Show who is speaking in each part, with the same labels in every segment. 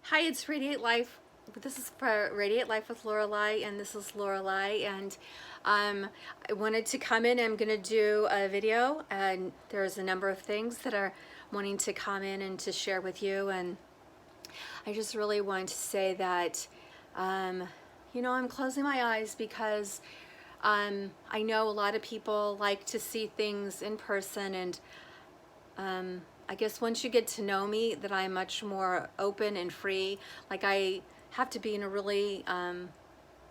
Speaker 1: Hi, it's Radiate Life. This is for Radiate Life with Lorelei, and this is Lorelei. And I wanted to come in. I'm going to do a video, and there's a number of things that are wanting to come in and to share with you. And I just really want to say that, I'm closing my eyes because I know a lot of people like to see things in person, and I guess once you get to know me, that I'm much more open and free. Like I have to be in a really,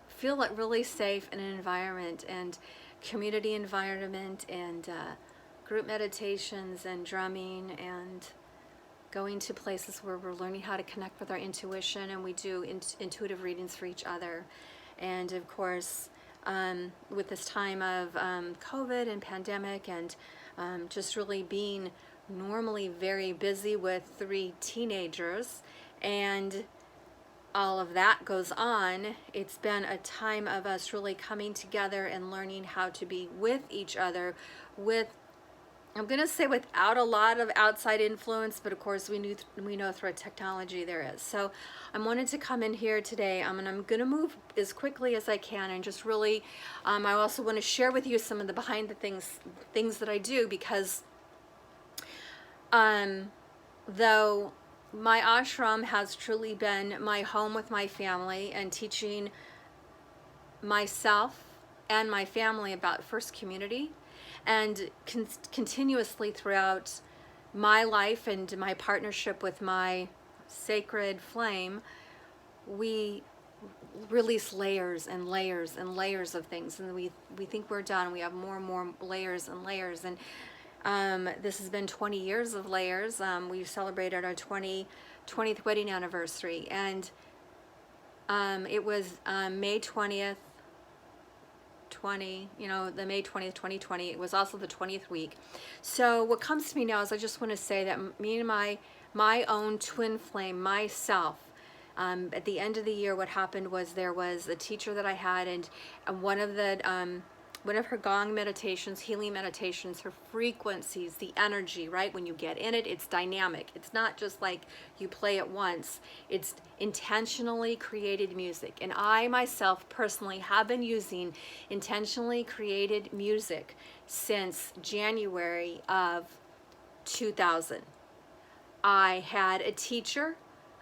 Speaker 1: feel like really safe in an environment and community environment and group meditations and drumming and going to places where we're learning how to connect with our intuition, and we do intuitive readings for each other. And of course, with this time of COVID and pandemic and just really being normally very busy with 3 teenagers and all of that goes on, it's been a time of us really coming together and learning how to be with each other with, I'm going to say, without a lot of outside influence, but of course we know through technology there is. So I wanted to come in here today, and I'm going to move as quickly as I can, and just really, I also want to share with you some of the behind the things that I do, because though my ashram has truly been my home with my family and teaching myself and my family about First Community, and continuously throughout my life and my partnership with my sacred flame, we release layers and layers and layers of things, and we think we're done. We have more and more layers and layers, and this has been 20 years of layers. We celebrated our 20th wedding anniversary, and it was May 20th, the May 20th, 2020. It was also the 20th week. So what comes to me now is I just want to say that me and my own twin flame, myself, at the end of the year, what happened was there was a teacher that I had, and one of her gong meditations, healing meditations, her frequencies, the energy, right? When you get in it, it's dynamic. It's not just like you play it once. It's intentionally created music. And I myself personally have been using intentionally created music since January of 2000. I had a teacher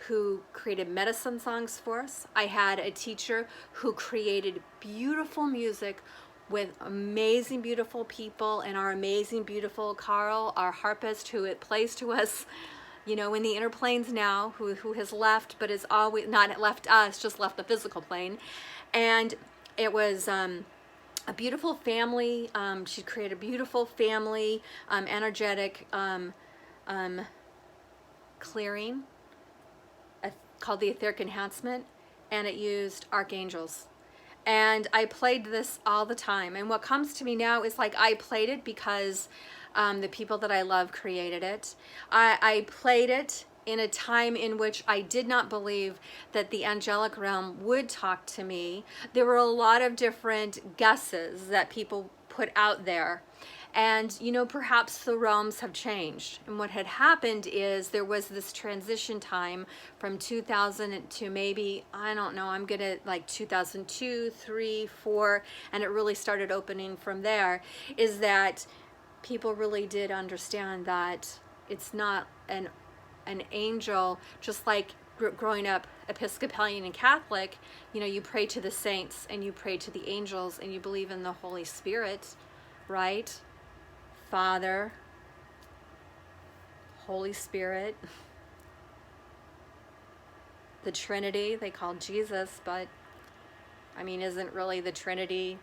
Speaker 1: who created medicine songs for us. I had a teacher who created beautiful music with amazing, beautiful people, and our amazing, beautiful Carl, our harpist, who it plays to us, in the inner planes now, who has left, but is always not left us, just left the physical plane. And it was a beautiful family. She created a beautiful family, energetic clearing called the Etheric Enhancement, and it used archangels. And I played this all the time. And what comes to me now is like I played it because the people that I love created it. I played it in a time in which I did not believe that the angelic realm would talk to me. There were a lot of different guesses that people put out there. And, perhaps the realms have changed. And what had happened is there was this transition time from 2000 to maybe, I don't know, I'm going to like 2002, 3, 4, and it really started opening from there, is that people really did understand that it's not an angel, just like growing up Episcopalian and Catholic, you pray to the saints and you pray to the angels and you believe in the Holy Spirit, right? Father, Holy Spirit, the Trinity, they call Jesus, but isn't really the Trinity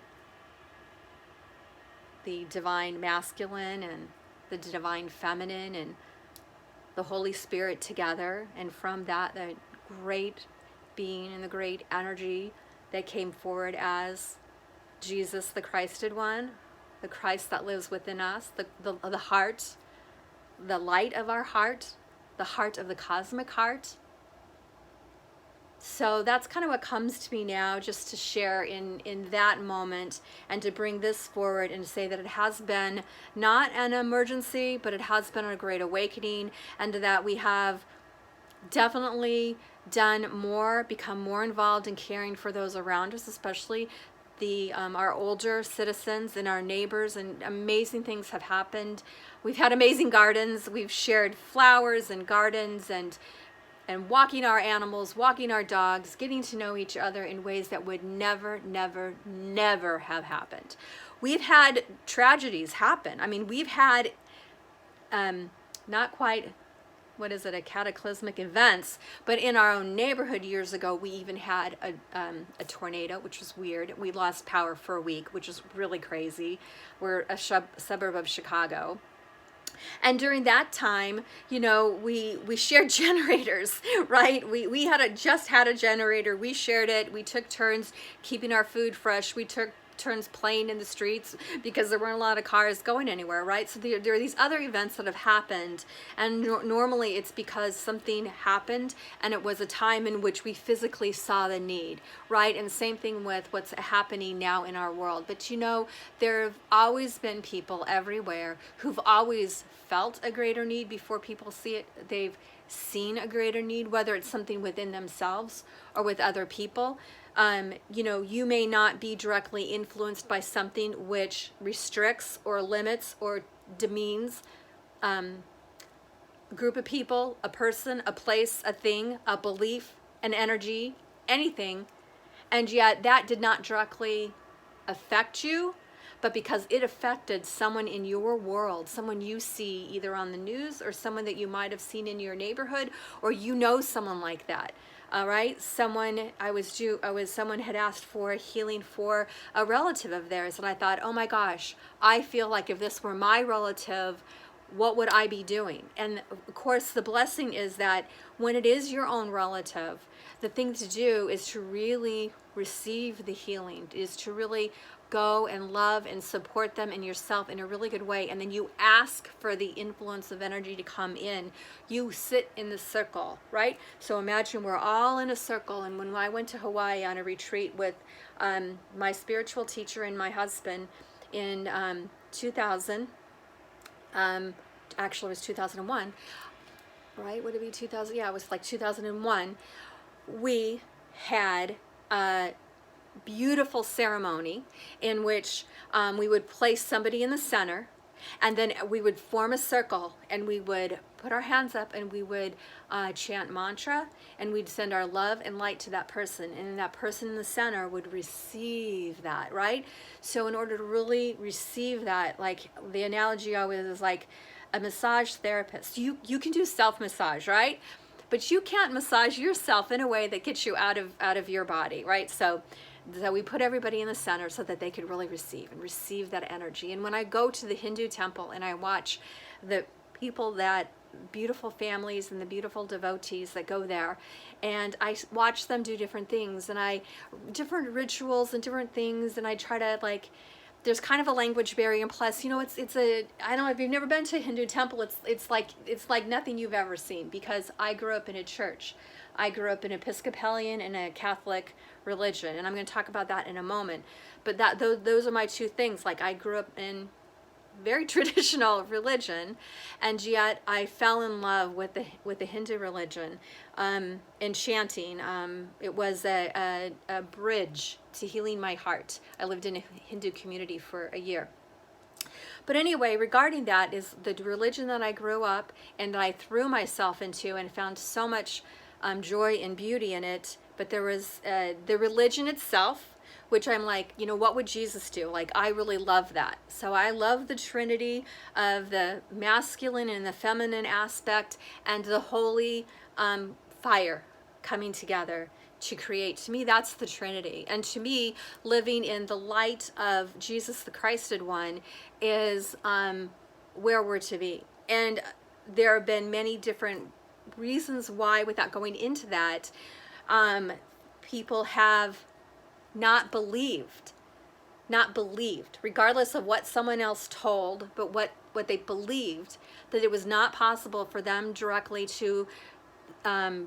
Speaker 1: the divine masculine and the divine feminine and the Holy Spirit together? And from that, the great being and the great energy that came forward as Jesus, the Christed one, the Christ that lives within us, the heart, the light of our heart, the heart of the cosmic heart. So that's kind of what comes to me now, just to share in that moment and to bring this forward and say that it has been not an emergency, but it has been a great awakening, and that we have definitely done more, become more involved in caring for those around us, especially the our older citizens and our neighbors, and amazing things have happened. We've had amazing gardens. We've shared flowers and gardens, and walking our animals, walking our dogs, getting to know each other in ways that would never, never, never have happened. We've had tragedies happen. I mean, we've had not quite, what is it, a cataclysmic events, but in our own neighborhood years ago, we even had a tornado, which was weird. We lost power for a week, which is really crazy. We're a suburb of Chicago. And during that time, you know, we shared generators, right? We just had a generator. We shared it. We took turns keeping our food fresh. We took turns playing in the streets because there weren't a lot of cars going anywhere, right? So there are these other events that have happened, and normally it's because something happened and it was a time in which we physically saw the need, right? And same thing with what's happening now in our world. But you know, there have always been people everywhere who've always felt a greater need before people see it. They've seen a greater need, whether it's something within themselves or with other people. You know, you may not be directly influenced by something which restricts or limits or demeans a group of people, a person, a place, a thing, a belief, an energy, anything, and yet that did not directly affect you, but because it affected someone in your world, someone you see either on the news or someone that you might have seen in your neighborhood, or you know someone like that. All right, someone had asked for healing for a relative of theirs, and I thought, oh my gosh, I feel like if this were my relative, what would I be doing? And of course, the blessing is that when it is your own relative, the thing to do is to really receive the healing, is to really go and love and support them and yourself in a really good way. And then you ask for the influence of energy to come in. You sit in the circle, right? So imagine we're all in a circle. And when I went to Hawaii on a retreat with my spiritual teacher and my husband in 2000, actually it was 2001, right? Would it be 2000? Yeah, it was like 2001. We had a beautiful ceremony in which we would place somebody in the center, and then we would form a circle, and we would put our hands up, and we would chant mantra, and we'd send our love and light to that person, and that person in the center would receive that, right? So in order to really receive that, like the analogy always is like a massage therapist. You can do self-massage, right? But you can't massage yourself in a way that gets you out of your body, right? So we put everybody in the center so that they could really receive that energy. And when I go to the Hindu temple and I watch the people, that beautiful families and the beautiful devotees that go there, and I watch them do different things, and different rituals and different things, and I try to, like, there's kind of a language barrier, and plus, you know, it's I don't know if you've never been to a Hindu temple, it's like nothing you've ever seen, because I grew up in a church. I grew up in Episcopalian and a Catholic religion, and I'm going to talk about that in a moment. But those are my two things. Like, I grew up in very traditional religion, and yet I fell in love with the Hindu religion, and chanting. It was a bridge to healing my heart. I lived in a Hindu community for a year. But anyway, regarding that is the religion that I grew up and I threw myself into and found so much joy and beauty in it. But there was the religion itself, which I'm like, you know, what would Jesus do? Like, I really love that. So I love the Trinity of the masculine and the feminine aspect, and the holy fire coming together to create. To me, that's the Trinity. And to me, living in the light of Jesus, the Christed one, is where we're to be. And there have been many different reasons why, without going into that, people have not believed, regardless of what someone else told, but what they believed, that it was not possible for them directly to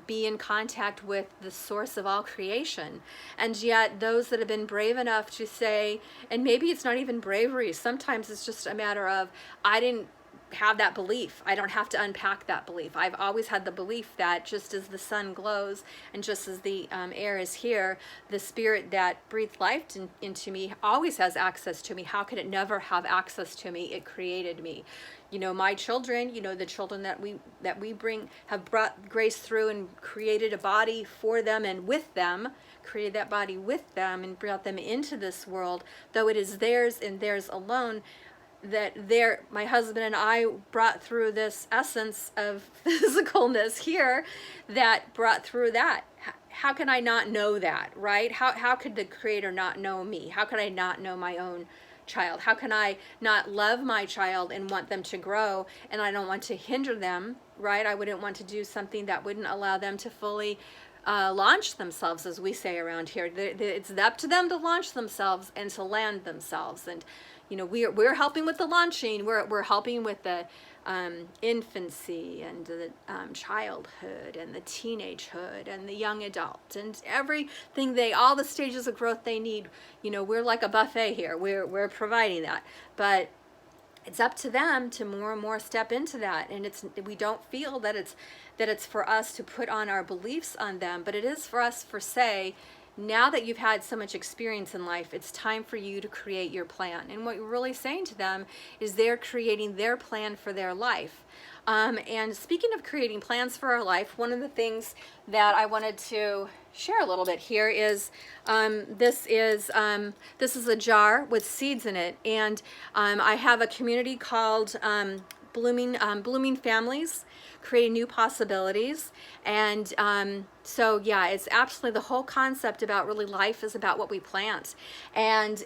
Speaker 1: be in contact with the source of all creation. And yet those that have been brave enough to say, and maybe it's not even bravery, sometimes it's just a matter of, I didn't have that belief. I don't have to unpack that belief. I've always had the belief that just as the sun glows and just as the air is here, the spirit that breathed life into me always has access to me. How could it never have access to me? It created me. You know, my children, you know, the children that we bring, have brought grace through and created a body for them and with them, created that body with them and brought them into this world, though it is theirs and theirs alone, that my husband and I brought through this essence of physicalness here that brought through that. How can I not know that, right? How could the Creator not know me? How could I not know my own child? How can I not love my child and want them to grow, and I don't want to hinder them, right? I wouldn't want to do something that wouldn't allow them to fully launch themselves, as we say around here. It's up to them to launch themselves and to land themselves. And you know, we're helping with the launching. We're helping with the infancy and the childhood and the teenagehood and the young adult and everything all the stages of growth they need. You know, we're like a buffet here. We're providing that, but it's up to them to more and more step into that. And we don't feel that it's for us to put on our beliefs on them, but it is for us say, now that you've had so much experience in life, it's time for you to create your plan. And what you're really saying to them is they're creating their plan for their life. And speaking of creating plans for our life, one of the things that I wanted to share a little bit here is this is a jar with seeds in it, and I have a community called Blooming Families, creating new possibilities. And so yeah, it's absolutely the whole concept about really life is about what we plant. And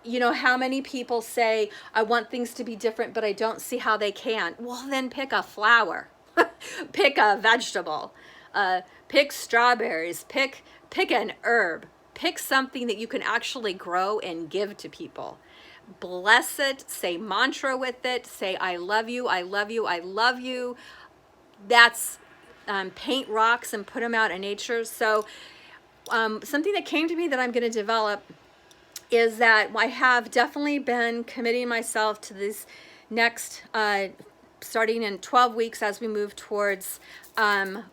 Speaker 1: you know, how many people say, I want things to be different, but I don't see how they can. Well, then pick a flower, pick a vegetable, pick strawberries, pick an herb, pick something that you can actually grow and give to people. Bless it, say mantra with it, say, I love you, I love you, I love you. That's paint rocks and put them out in nature. So something that came to me that I'm going to develop is that I have definitely been committing myself to this next, starting in 12 weeks as we move towards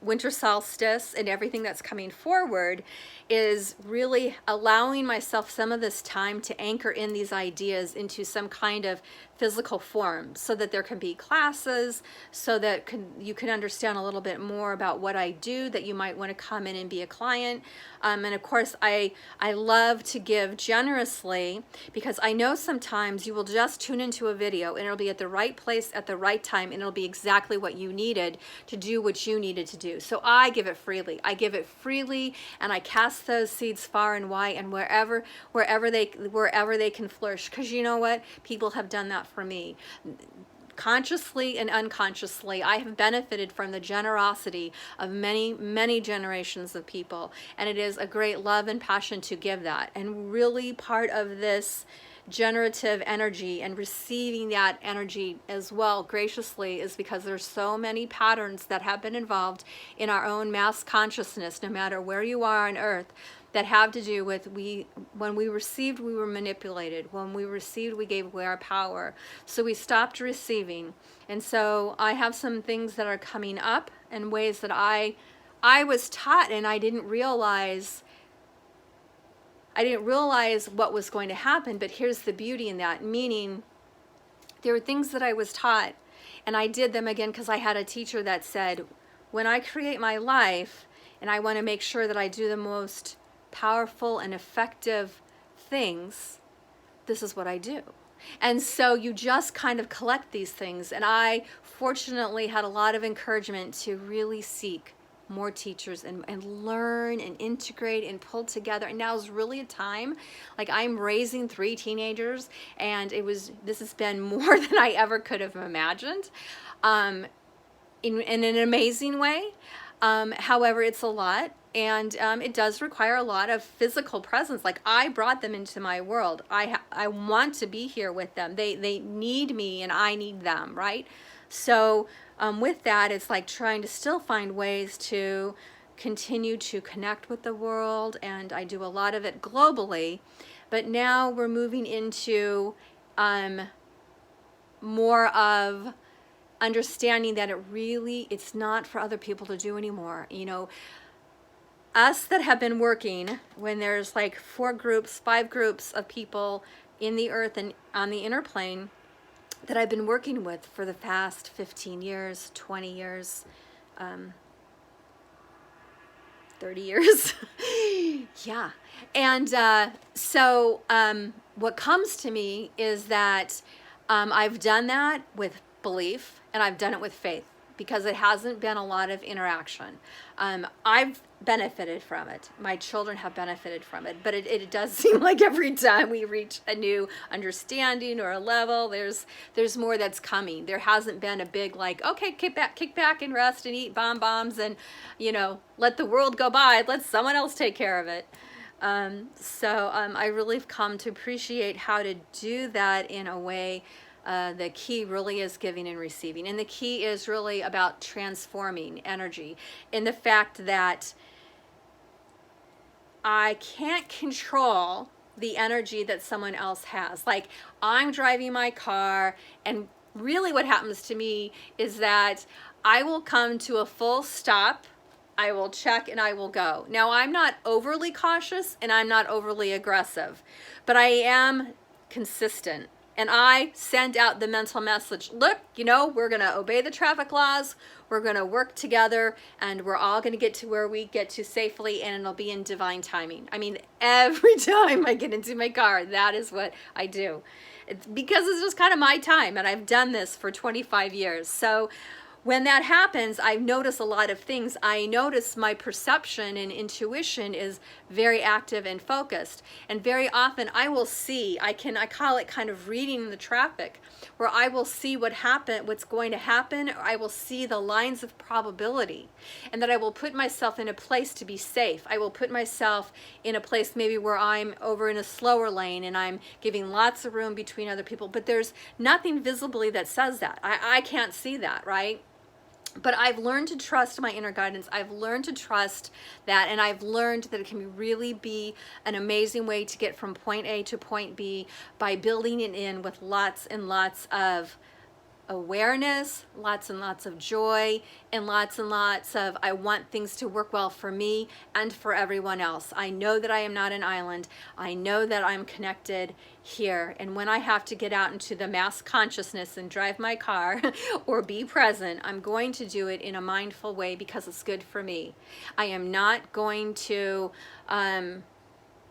Speaker 1: winter solstice and everything that's coming forward, is really allowing myself some of this time to anchor in these ideas into some kind of physical form, so that there can be classes, so that you can understand a little bit more about what I do, that you might want to come in and be a client. And of course, I love to give generously, because I know sometimes you will just tune into a video and it'll be at the right place at the right time, and it'll be exactly what you needed to do what you needed to do. So I give it freely. I give it freely, and I cast those seeds far and wide, and wherever they can flourish. Because you know what? People have done that for me. Consciously and unconsciously, I have benefited from the generosity of many, many generations of people. And it is a great love and passion to give that. And really part of this generative energy and receiving that energy as well graciously is because there's so many patterns that have been involved in our own mass consciousness, no matter where you are on earth, that have to do with when we received, we were manipulated. When we received, we gave away our power. So we stopped receiving. And so I have some things that are coming up in ways that I was taught, and I didn't realize what was going to happen. But here's the beauty in that, meaning there were things that I was taught, and I did them again because I had a teacher that said, when I create my life and I want to make sure that I do the most powerful and effective things, this is what I do. And so you just kind of collect these things. And I fortunately had a lot of encouragement to really seek more teachers and learn and integrate and pull together. And now is really a time, like I'm raising 3 teenagers, and this has been more than I ever could have imagined, in an amazing way. However, it's a lot, and it does require a lot of physical presence. Like I brought them into my world. I want to be here with them. They need me, and I need them, right? So with that, it's like trying to still find ways to continue to connect with the world, and I do a lot of it globally. But now we're moving into more of understanding that it's not for other people to do anymore. You know, us that have been working, when there's like 4 groups, 5 groups of people in the earth and on the inner plane that I've been working with for the past 15 years, 20 years, 30 years. Yeah. And so what comes to me is that I've done that with belief and I've done it with faith, because it hasn't been a lot of interaction. I've benefited from it. My children have benefited from it, but it does seem like every time we reach a new understanding or a level, there's more that's coming. There hasn't been a big like, okay, kick back and rest and eat bonbons and, you know, let the world go by. Let someone else take care of it. So I really have come to appreciate how to do that in a way. The key really is giving and receiving. And the key is really about transforming energy, in the fact that I can't control the energy that someone else has. Like, I'm driving my car, and really what happens to me is that I will come to a full stop, I will check, and I will go. Now, I'm not overly cautious and I'm not overly aggressive, but I am consistent. And I send out the mental message, look, you know, we're going to obey the traffic laws, we're going to work together, and we're all going to get to where we get to safely, and it'll be in divine timing. I mean, every time I get into my car, that is what I do. It's because it's just kind of my time, and I've done this for 25 years. So when that happens, I notice a lot of things. I notice my perception and intuition is very active and focused. And very often I will see, I call it kind of reading the traffic, where I will see what's going to happen. Or I will see the lines of probability, and that I will put myself in a place to be safe. I will put myself in a place maybe where I'm over in a slower lane and I'm giving lots of room between other people, but there's nothing visibly that says that. I can't see that, right? But I've learned to trust my inner guidance. I've learned to trust that, and I've learned that it can really be an amazing way to get from point A to point B by building it in with lots and lots of awareness, lots and lots of joy, and lots of I want things to work well for me and for everyone else. I know that I am not an island. I know that I'm connected here, and when I have to get out into the mass consciousness and drive my car or be present, I'm going to do it in a mindful way because it's good for me. I am not going to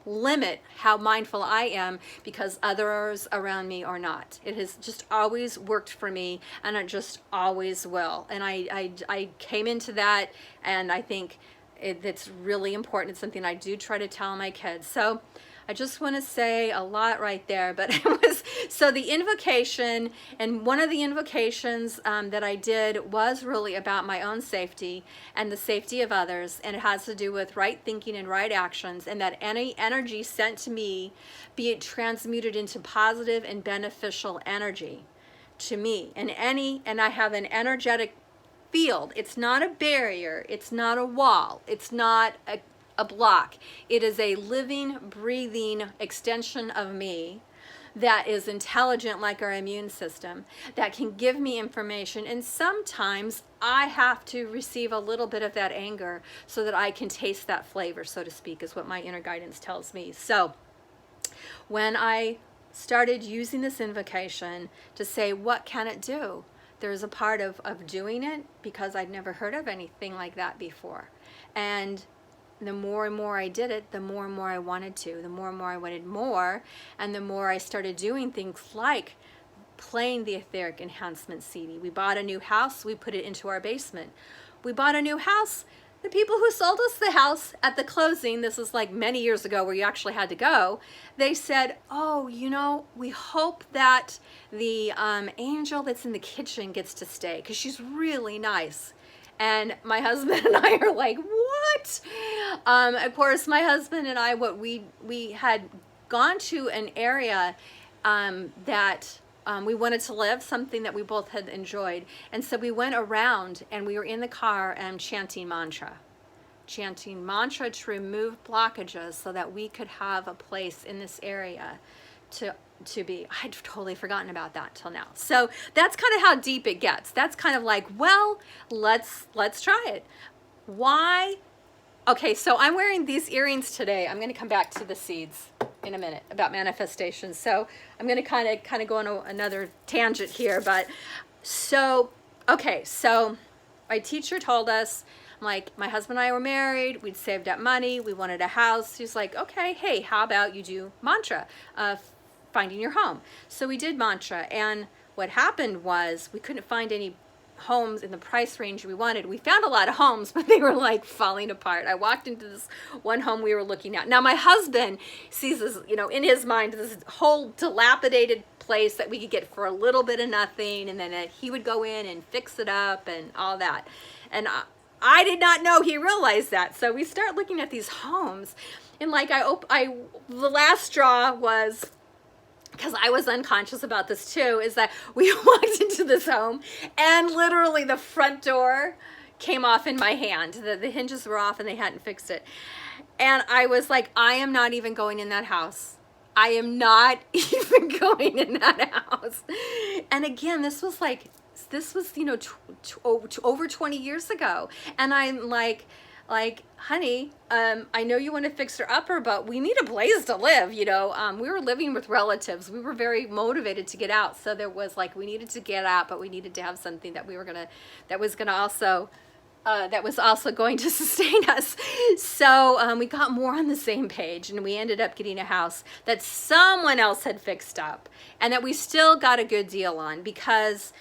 Speaker 1: limit how mindful I am because others around me are not. It has just always worked for me, and it just always will. And I came into that, and I think it's really important. It's something I do try to tell my kids. So I just want to say a lot right there, but it was, so the invocation, and one of the invocations that I did was really about my own safety and the safety of others, and it has to do with right thinking and right actions, and that any energy sent to me, be it transmuted into positive and beneficial energy to me, and I have an energetic field. It's not a barrier, it's not a wall, it's not a block. It is a living, breathing extension of me that is intelligent like our immune system, that can give me information. And sometimes I have to receive a little bit of that anger so that I can taste that flavor, so to speak, is what my inner guidance tells me. So when I started using this invocation to say, what can it do? There's a part of doing it because I'd never heard of anything like that before. And the more and more I did it, the more and more I wanted to, the more and more I wanted more, and the more I started doing things like playing the etheric enhancement CD. We bought a new house, we put it into our basement. We bought a new house. The people who sold us the house at the closing, this was like many years ago where you actually had to go, they said, oh, you know, we hope that the angel that's in the kitchen gets to stay because she's really nice. And my husband and I are like, what? Of course, my husband and I, we had gone to an area that we wanted to live, something that we both had enjoyed. And so we went around and we were in the car chanting mantra to remove blockages so that we could have a place in this area to to be. I'd totally forgotten about that till now. So that's kind of how deep it gets. That's kind of like, well, let's try it. Why? Okay, so I'm wearing these earrings today. I'm going to come back to the seeds in a minute about manifestation. So I'm going to kind of go on another tangent here, but so okay, so my teacher told us, like, my husband and I were married, we'd saved up money, we wanted a house. He's like, okay, hey, how about you do mantra, finding your home. So we did mantra, and what happened was we couldn't find any homes in the price range we wanted. We found a lot of homes, but they were like falling apart. I walked into this one home we were looking at. Now my husband sees this, you know, in his mind, this whole dilapidated place that we could get for a little bit of nothing, and then he would go in and fix it up and all that. And I did not know he realized that. So we start looking at these homes, and like the last straw was, because I was unconscious about this too, is that we walked into this home and literally the front door came off in my hand. The hinges were off and they hadn't fixed it. And I was like, I am not even going in that house. I am not even going in that house. And again, this was, you know, over 20 years ago. And I'm like, honey, I know you want to fix her upper, but we need a place to live, you know. We were living with relatives. We were very motivated to get out. So there was like, we needed to get out, but we needed to have something that was also going to sustain us. So we got more on the same page, and we ended up getting a house that someone else had fixed up and that we still got a good deal on, because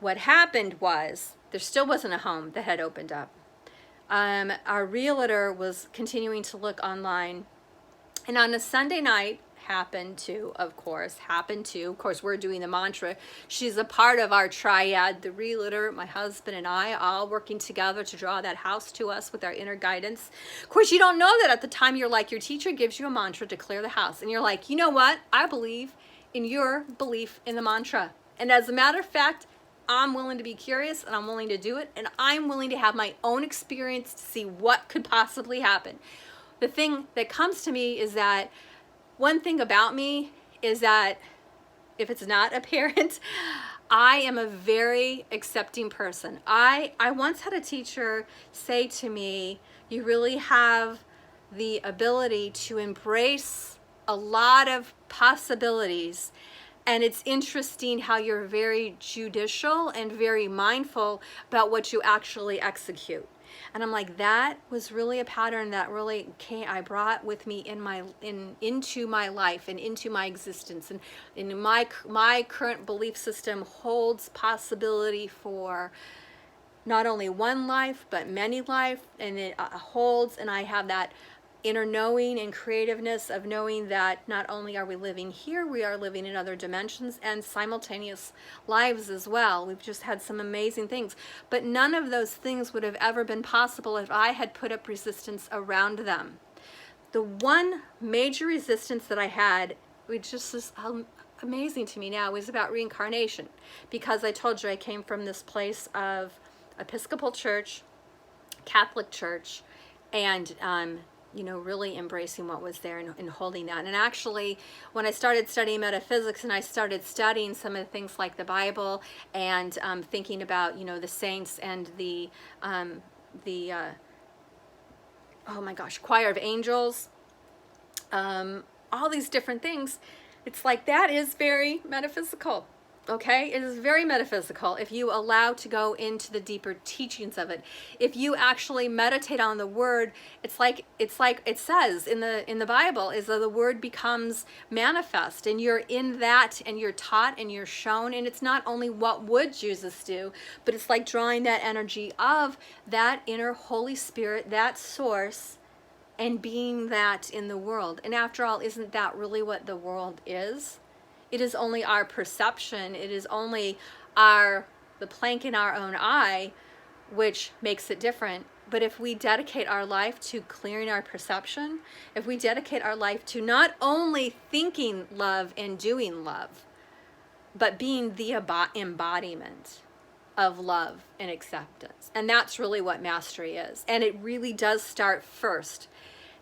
Speaker 1: what happened was there still wasn't a home that had opened up. Our realtor was continuing to look online, and on a Sunday night of course, we're doing the mantra. She's a part of our triad, the realtor, my husband and I, all working together to draw that house to us with our inner guidance. Of course, you don't know that at the time. You're like, your teacher gives you a mantra to clear the house, and you're like, you know what? I believe in your belief in the mantra. And as a matter of fact, I'm willing to be curious, and I'm willing to do it, and I'm willing to have my own experience to see what could possibly happen. The thing that comes to me is that one thing about me is that if it's not apparent, I am a very accepting person. I once had a teacher say to me, you really have the ability to embrace a lot of possibilities. And it's interesting how you're very judicial and very mindful about what you actually execute. And I'm like, that was really a pattern that really I brought with me into my life and into my existence. And in my current belief system holds possibility for not only one life, but many life. And it holds, and I have that inner knowing and creativeness of knowing that not only are we living here, we are living in other dimensions and simultaneous lives as well. We've just had some amazing things, but none of those things would have ever been possible if I had put up resistance around them. The one major resistance that I had, which just is amazing to me now, was about reincarnation, because I told you I came from this place of Episcopal Church, Catholic Church, and you know, really embracing what was there and holding that. And actually, when I started studying metaphysics and I started studying some of the things like the Bible and thinking about, you know, the saints and the oh my gosh, choir of angels, all these different things, it's like that is very metaphysical. Okay, it is very metaphysical if you allow to go into the deeper teachings of it. If you actually meditate on the word, it's like it says in the Bible, is that the word becomes manifest, and you're in that, and you're taught and you're shown. And it's not only what would Jesus do, but it's like drawing that energy of that inner Holy Spirit, that source, and being that in the world. And after all, isn't that really what the world is? It is only our perception, it is only the plank in our own eye which makes it different. But if we dedicate our life to clearing our perception, if we dedicate our life to not only thinking love and doing love, but being the embodiment of love and acceptance. And that's really what mastery is. And it really does start first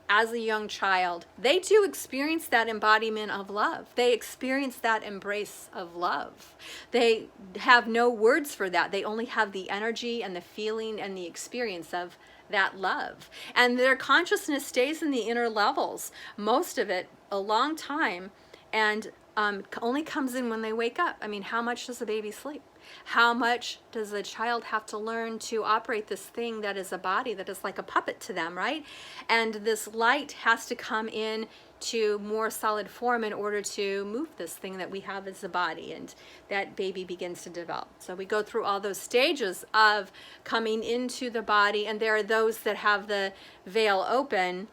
Speaker 1: as a young child, they do experience that embodiment of love. They experience that embrace of love. They have no words for that. They only have the energy and the feeling and the experience of that love. And their consciousness stays in the inner levels, most of it a long time, and only comes in when they wake up. I mean, how much does a baby sleep? How much does a child have to learn to operate this thing that is a body, that is like a puppet to them, right? And this light has to come in to more solid form in order to move this thing that we have as a body, and that baby begins to develop. So we go through all those stages of coming into the body, and there are those that have the veil open.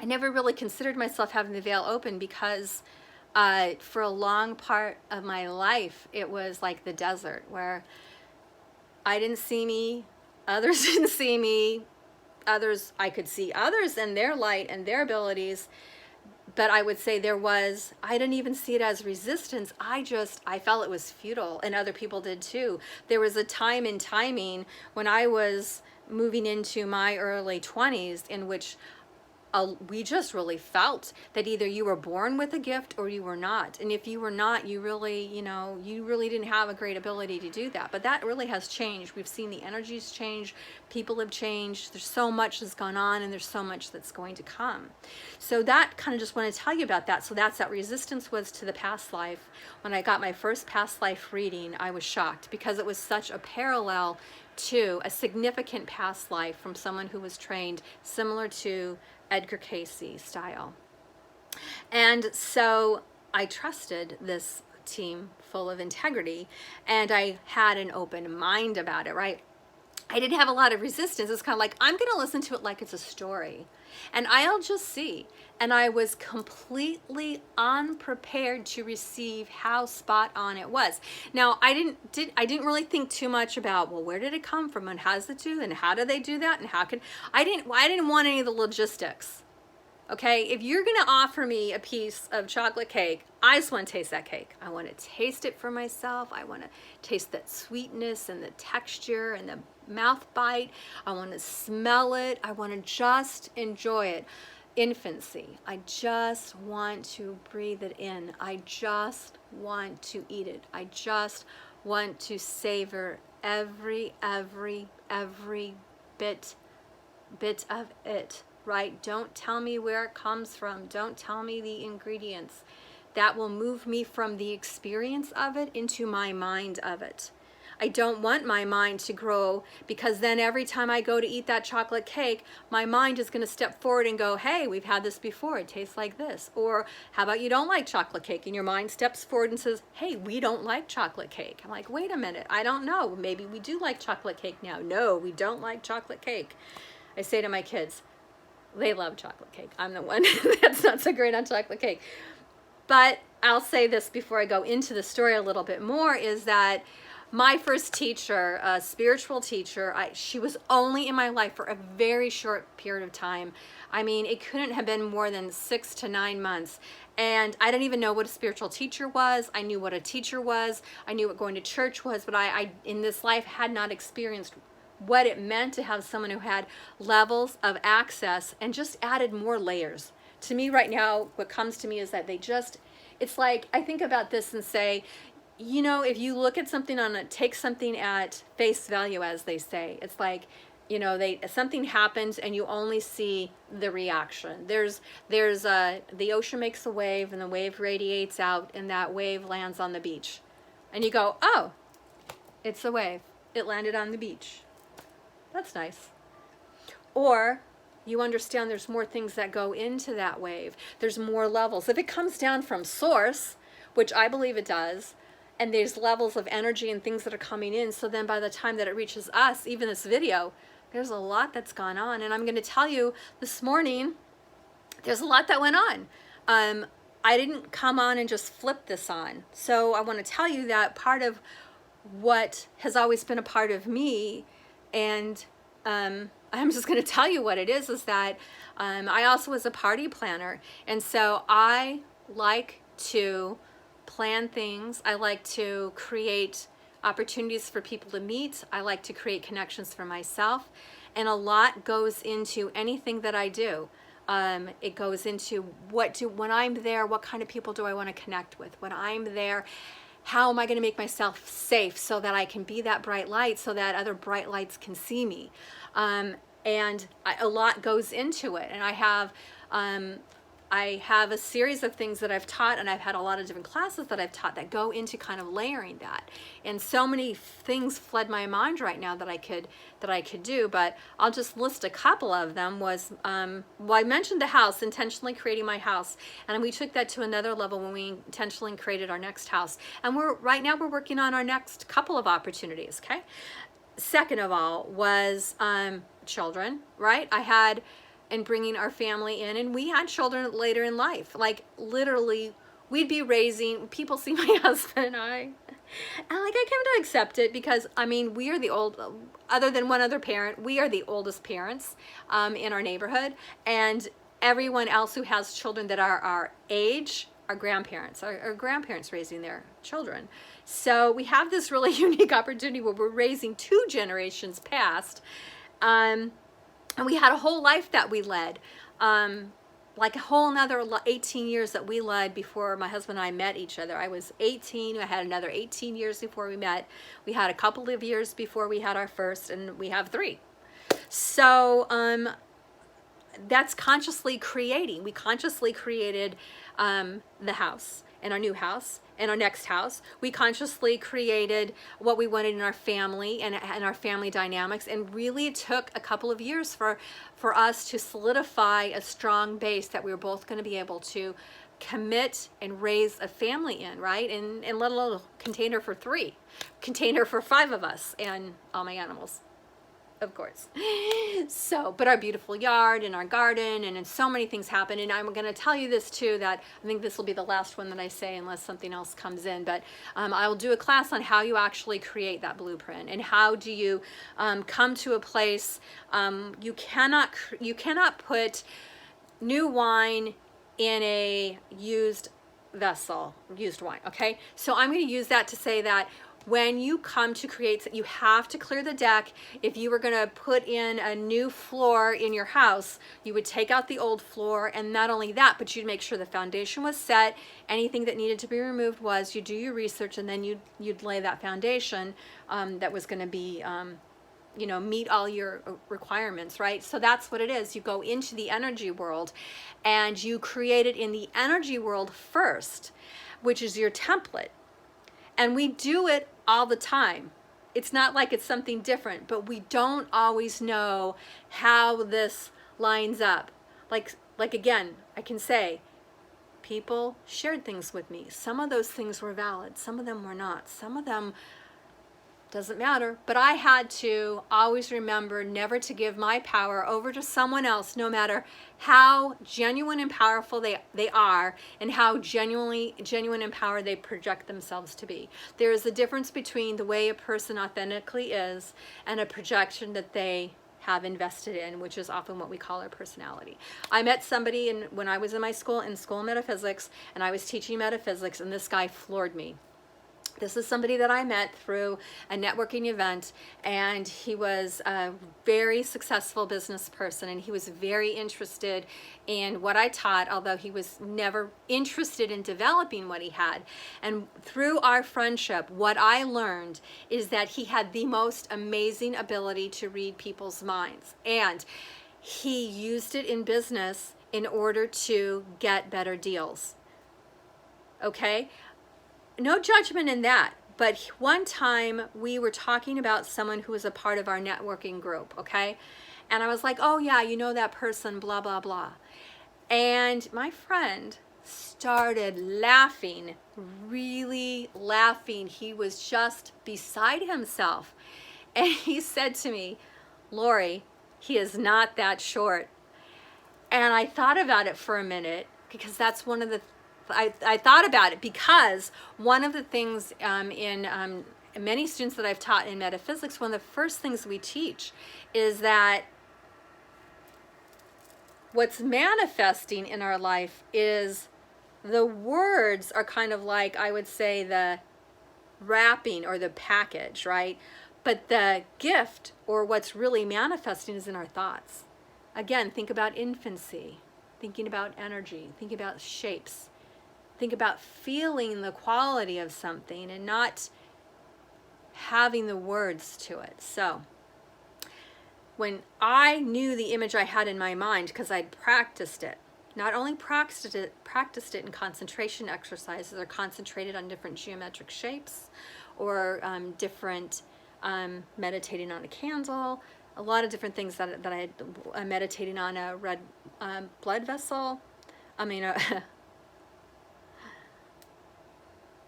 Speaker 1: I never really considered myself having the veil open because for a long part of my life, it was like the desert, where I didn't see me, others didn't see me, I could see others and their light and their abilities, but I would say I didn't even see it as resistance. I felt it was futile, and other people did too. There was a time in timing when I was moving into my early 20s in which we just really felt that either you were born with a gift or you were not. And if you were not, you really didn't have a great ability to do that. But that really has changed. We've seen the energies change. People have changed. There's so much that's gone on, and there's so much that's going to come. So that kind of just want to tell you about that. So that's that resistance was to the past life. When I got my first past life reading, I was shocked because it was such a parallel to a significant past life from someone who was trained similar to Edgar Cayce style. And so I trusted this team full of integrity, and I had an open mind about it, right? I didn't have a lot of resistance. It's kind of like, I'm going to listen to it like it's a story, and I'll just see. And I was completely unprepared to receive how spot on it was. Now, I didn't really think too much about, well, where did it come from, and how does it do, and how do they do that, and I didn't want any of the logistics. Okay, if you're going to offer me a piece of chocolate cake, I just want to taste that cake. I want to taste it for myself. I want to taste that sweetness and the texture and the mouth bite. I want to smell it. I want to just enjoy it. Infancy. I just want to breathe it in. I just want to eat it. I just want to savor every bit of it. Right? Don't tell me where it comes from. Don't tell me the ingredients. That will move me from the experience of it into my mind of it. I don't want my mind to grow, because then every time I go to eat that chocolate cake, my mind is going to step forward and go, hey, we've had this before. It tastes like this. Or how about you don't like chocolate cake? And your mind steps forward and says, hey, we don't like chocolate cake. I'm like, wait a minute. I don't know. Maybe we do like chocolate cake now. No, we don't like chocolate cake. I say to my kids, they love chocolate cake. I'm the one that's not so great on chocolate cake. But I'll say this before I go into the story a little bit more, is that my first teacher, a spiritual teacher, she was only in my life for a very short period of time. I mean, it couldn't have been more than 6 to 9 months. And I didn't even know what a spiritual teacher was. I knew what a teacher was. I knew what going to church was, but I in this life had not experienced what it meant to have someone who had levels of access and just added more layers. To me right now, what comes to me is that it's like, I think about this and say, if you look at something take something at face value, as they say, it's like, something happens and you only see the reaction. There's the ocean makes a wave, and the wave radiates out, and that wave lands on the beach. And you go, oh, it's a wave. It landed on the beach. That's nice. Or you understand there's more things that go into that wave. There's more levels. If it comes down from source, which I believe it does, and there's levels of energy and things that are coming in, so then by the time that it reaches us, even this video, there's a lot that's gone on. And I'm going to tell you this morning, there's a lot that went on. I didn't come on and just flip this on. So I want to tell you that part of what has always been a part of me, and I'm just going to tell you what it is that I also was a party planner. And so I like to plan things. I like to create opportunities for people to meet. I like to create connections for myself. And a lot goes into anything that I do. It goes into when I'm there, what kind of people do I want to connect with? When I'm there, how am I going to make myself safe so that I can be that bright light so that other bright lights can see me? A lot goes into it. And I have a series of things that I've taught, and I've had a lot of different classes that I've taught that go into kind of layering that. And so many things fled my mind right now that I could do, but I'll just list a couple of them. Well, I mentioned the house, intentionally creating my house, and we took that to another level when we intentionally created our next house. And right now we're working on our next couple of opportunities, okay? Second of all was children, right? And bringing our family in, and we had children later in life. Like literally, we'd be raising, people see my husband and I came to accept it because, I mean, we are other than one other parent, we are the oldest parents in our neighborhood, and everyone else who has children that are our age are grandparents, our grandparents raising their children. So we have this really unique opportunity where we're raising two generations past. And we had a whole life that we led, like a whole another 18 years that we led before my husband and I met each other. I was 18, I had another 18 years before we met. We had a couple of years before we had our first, and we have 3. So that's consciously creating. We consciously created the house, and our new house, and our next house. We consciously created what we wanted in our family and our family dynamics, and really it took a couple of years for us to solidify a strong base that we were both going to be able to commit and raise a family in, right? And let alone a container for 3, container for 5 of us, and all my animals, of course. So, but our beautiful yard and our garden, and so many things happen. And I'm going to tell you this too, that I think this will be the last one that I say unless something else comes in, but I'll do a class on how you actually create that blueprint, and how do you come to a place. You cannot put new wine in a used vessel, used wine. Okay. So I'm going to use that to say that when you come to create, you have to clear the deck. If you were going to put in a new floor in your house, you would take out the old floor, and not only that, but you'd make sure the foundation was set. Anything that needed to be removed you do your research, and then you'd lay that foundation that was going to be meet all your requirements, right? So that's what it is. You go into the energy world and you create it in the energy world first, which is your template. And we do it all the time. It's not like it's something different, but we don't always know how this lines up. Like again, I can say, people shared things with me. Some of those things were valid. Some of them were not. Some of them doesn't matter. But I had to always remember never to give my power over to someone else, no matter how genuine and powerful they are, and how genuine and powered they project themselves to be. There is a difference between the way a person authentically is and a projection that they have invested in, which is often what we call our personality. I met somebody when I was in my school of metaphysics, and I was teaching metaphysics, and this guy floored me. This is somebody that I met through a networking event, and he was a very successful business person, and he was very interested in what I taught, although he was never interested in developing what he had. And through our friendship, what I learned is that he had the most amazing ability to read people's minds, and he used it in business in order to get better deals. Okay? No judgment in that, but one time we were talking about someone who was a part of our networking group, okay? And I was like, oh yeah, you know that person, blah, blah, blah. And my friend started laughing, really laughing. He was just beside himself. And he said to me, Lori, he is not that short. And I thought about it for a minute, because that's one of the I thought about it because one of the things in many students that I've taught in metaphysics, one of the first things we teach is that what's manifesting in our life is the words are kind of like, I would say, the wrapping or the package, right? But the gift or what's really manifesting is in our thoughts. Again, think about infancy. thinking about energy, thinking about shapes, think about feeling the quality of something and not having the words to it. So when I knew the image I had in my mind, because I'd practiced it, not only practiced it in concentration exercises or concentrated on different geometric shapes or different meditating on a candle, a lot of different things that I had meditating on a red blood vessel. I mean,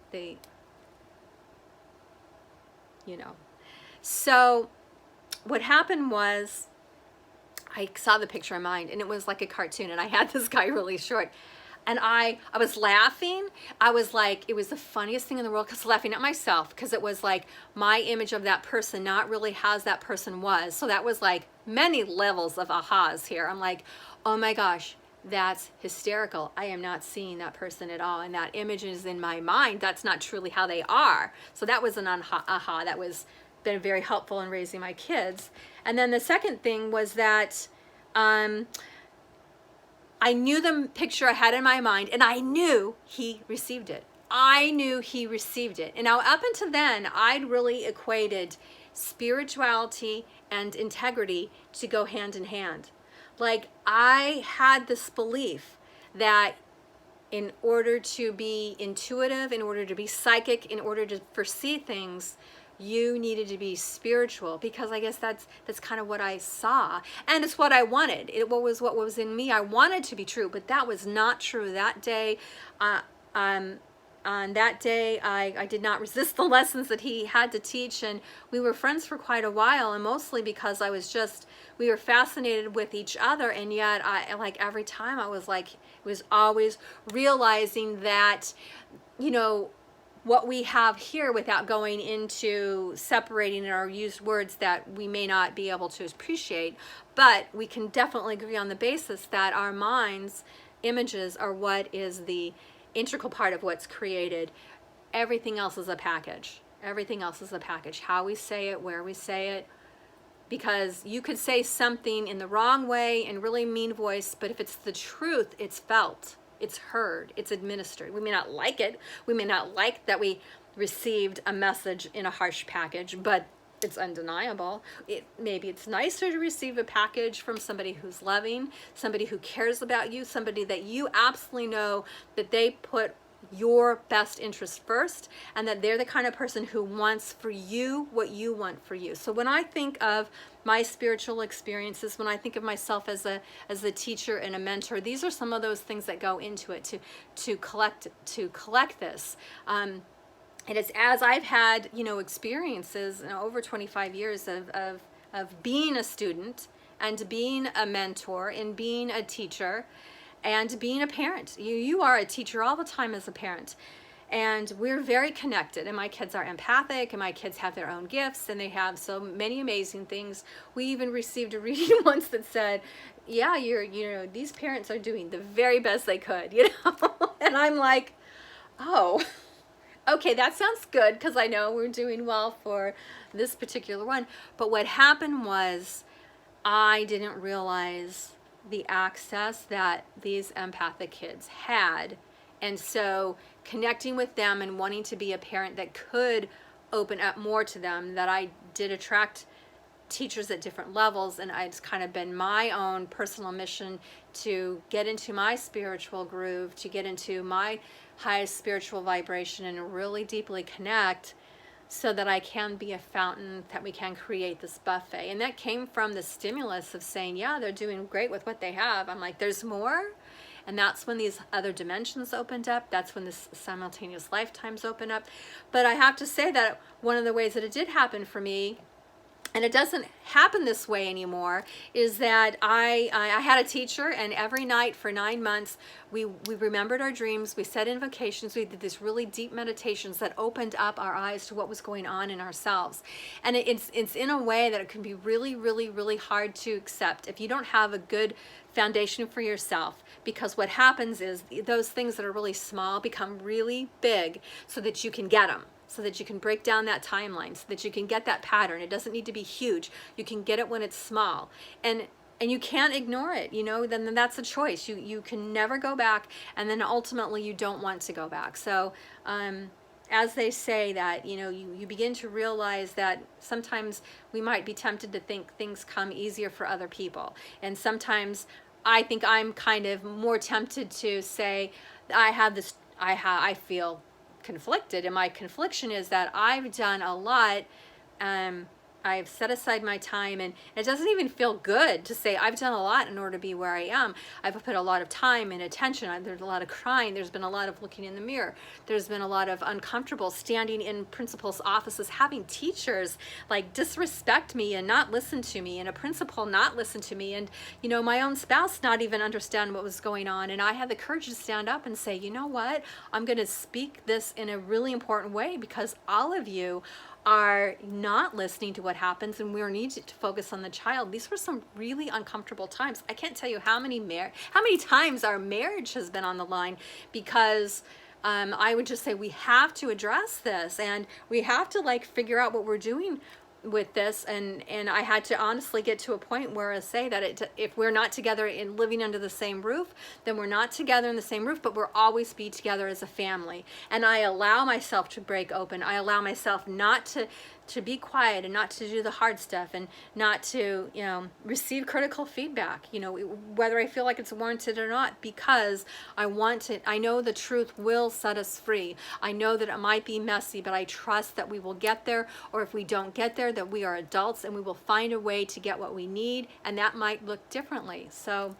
Speaker 1: they, you know. So what happened was I saw the picture in mind, and it was like a cartoon, and I had this guy really short, and I was laughing. I was like, it was the funniest thing in the world, because laughing at myself, because it was like my image of that person, not really as that person was. So that was like many levels of ahas here. I'm like, oh my gosh, that's hysterical. I am not seeing that person at all, and that image is in my mind. That's not truly how they are. So that was an aha. That was been very helpful in raising my kids. And then the second thing was that I knew the picture I had in my mind, and I knew he received it. I knew he received it. And now up until then, I'd really equated spirituality and integrity to go hand in hand. Like, I had this belief that in order to be intuitive, in order to be psychic, in order to foresee things, you needed to be spiritual, because I guess that's kind of what I saw, and it's what I wanted. What was in me. I wanted to be true, but that was not true that day. On that day, I did not resist the lessons that he had to teach, and we were friends for quite a while, and mostly because we were fascinated with each other, and yet like every time I was like, it was always realizing that, you know, what we have here, without going into separating or used words that we may not be able to appreciate, but we can definitely agree on the basis that our minds, images, are what is the integral part of what's created. Everything else is a package. Everything else is a package. How we say it, where we say it, because you could say something in the wrong way and really mean voice, but if it's the truth, it's felt. It's heard, it's administered. We may not like it. We may not like that we received a message in a harsh package, but it's undeniable. Maybe it's nicer to receive a package from somebody who's loving, somebody who cares about you, somebody that you absolutely know that they put your best interest first, and that they're the kind of person who wants for you what you want for you. So when I think of my spiritual experiences, when I think of myself as a teacher and a mentor, these are some of those things that go into it to collect this. And it's as I've had, you know, experiences, you know, over 25 years of being a student and being a mentor and being a teacher and being a parent. You are a teacher all the time as a parent. And we're very connected, and my kids are empathic, and my kids have their own gifts, and they have so many amazing things. We even received a reading once that said, yeah, you know, these parents are doing the very best they could, you know? And I'm like, oh, okay, that sounds good, because I know we're doing well for this particular one. But what happened was I didn't realize the access that these empathic kids had. And so connecting with them and wanting to be a parent that could open up more to them, that I did attract teachers at different levels, and it's kind of been my own personal mission to get into my spiritual groove, to get into my highest spiritual vibration and really deeply connect, so that I can be a fountain, that we can create this buffet. And that came from the stimulus of saying, yeah, they're doing great with what they have. I'm like, there's more. And that's when these other dimensions opened up. That's when the simultaneous lifetimes open up. But I have to say that one of the ways that it did happen for me, and it doesn't happen this way anymore, is that I had a teacher, and every night for 9 months, we remembered our dreams, we said invocations, we did these really deep meditations that opened up our eyes to what was going on in ourselves. And it's in a way that it can be really, really, really hard to accept if you don't have a good foundation for yourself, because what happens is those things that are really small become really big so that you can get them. So that you can break down that timeline, so that you can get that pattern. It doesn't need to be huge. You can get it when it's small. And and you can't ignore it, you know, then that's a choice. You can never go back, and then ultimately you don't want to go back. So as they say that, you know, you begin to realize that sometimes we might be tempted to think things come easier for other people, and sometimes I think I'm kind of more tempted to say I feel conflicted, and my confliction is that I've done a lot. I've set aside my time, and it doesn't even feel good to say I've done a lot in order to be where I am. I've put a lot of time and attention. There's a lot of crying. There's been a lot of looking in the mirror. There's been a lot of uncomfortable standing in principals' offices, having teachers like disrespect me and not listen to me, and a principal not listen to me, and, you know, my own spouse not even understand what was going on. And I had the courage to stand up and say, you know what, I'm going to speak this in a really important way, because all of you are not listening to what happens, and we need to focus on the child. These were some really uncomfortable times. I can't tell you how many times our marriage has been on the line, because I would just say we have to address this, and we have to like figure out what we're doing with this. And I had to honestly get to a point where I say that if we're not together and living under the same roof, then we're not together in the same roof, but we'll always be together as a family. And I allow myself to break open. I allow myself not to be quiet, and not to do the hard stuff, and not to, you know, receive critical feedback, you know, whether I feel like it's warranted or not, because I know the truth will set us free. I know that it might be messy, but I trust that we will get there, or if we don't get there, that we are adults and we will find a way to get what we need, and that might look differently. So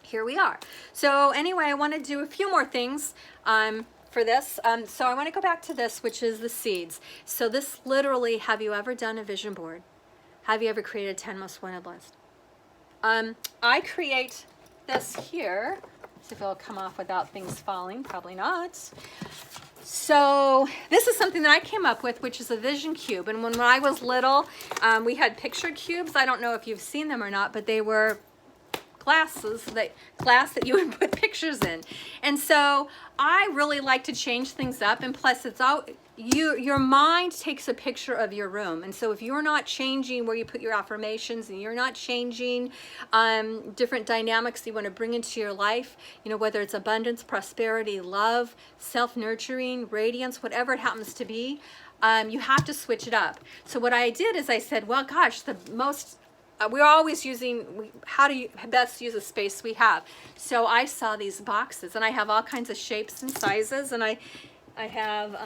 Speaker 1: here we are. So anyway, I want to do a few more things for this. So I want to go back to this, which is the seeds. So this literally, have you ever done a vision board? Have you ever created a 10 most wanted list? I create this here. Let's see if it'll come off without things falling. Probably not. So this is something that I came up with, which is a vision cube. And when I was little, we had picture cubes. I don't know if you've seen them or not, but they were glass that you would put pictures in. And so I really like to change things up, and plus it's all your mind takes a picture of your room. And so if you're not changing where you put your affirmations, and you're not changing different dynamics you want to bring into your life, you know, whether it's abundance, prosperity, love, self-nurturing, radiance, whatever it happens to be, you have to switch it up. So what I did is I said, well, gosh, we're always using, how do you best use the space we have? So I saw these boxes, and I have all kinds of shapes and sizes, and I have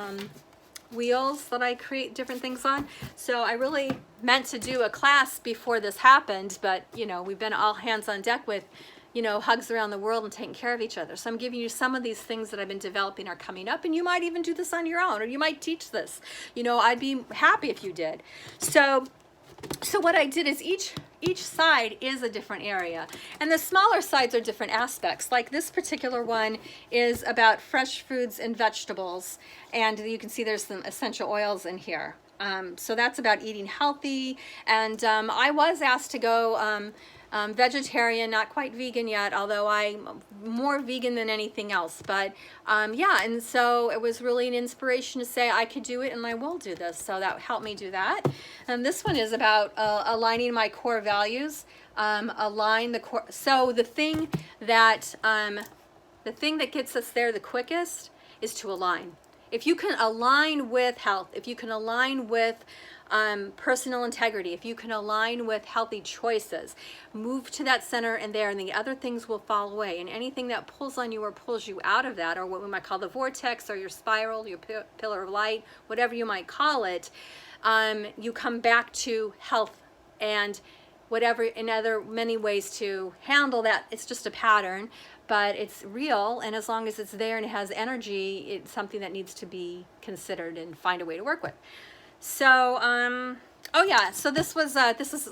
Speaker 1: wheels that I create different things on. So I really meant to do a class before this happened, but, you know, we've been all hands on deck with, you know, hugs around the world and taking care of each other. So I'm giving you some of these things that I've been developing are coming up, and you might even do this on your own, or you might teach this. You know, I'd be happy if you did. So what I did is each side is a different area, and the smaller sides are different aspects. Like this particular one is about fresh foods and vegetables, and you can see there's some essential oils in here. So that's about eating healthy, and I was asked to go vegetarian, not quite vegan yet, although I'm more vegan than anything else. But yeah, and so it was really an inspiration to say I could do it, and I will do this. So that helped me do that. And this one is about aligning my core values. Align the core. So the thing that gets us there the quickest is to align. If you can align with health, if you can align with personal integrity, if you can align with healthy choices, move to that center and there, and the other things will fall away. And anything that pulls on you or pulls you out of that, or what we might call the vortex, or your spiral, your pillar of light, whatever you might call it, you come back to health and whatever, in other many ways to handle that. It's just a pattern, but it's real, and as long as it's there and it has energy, it's something that needs to be considered and find a way to work with. So, oh yeah, so this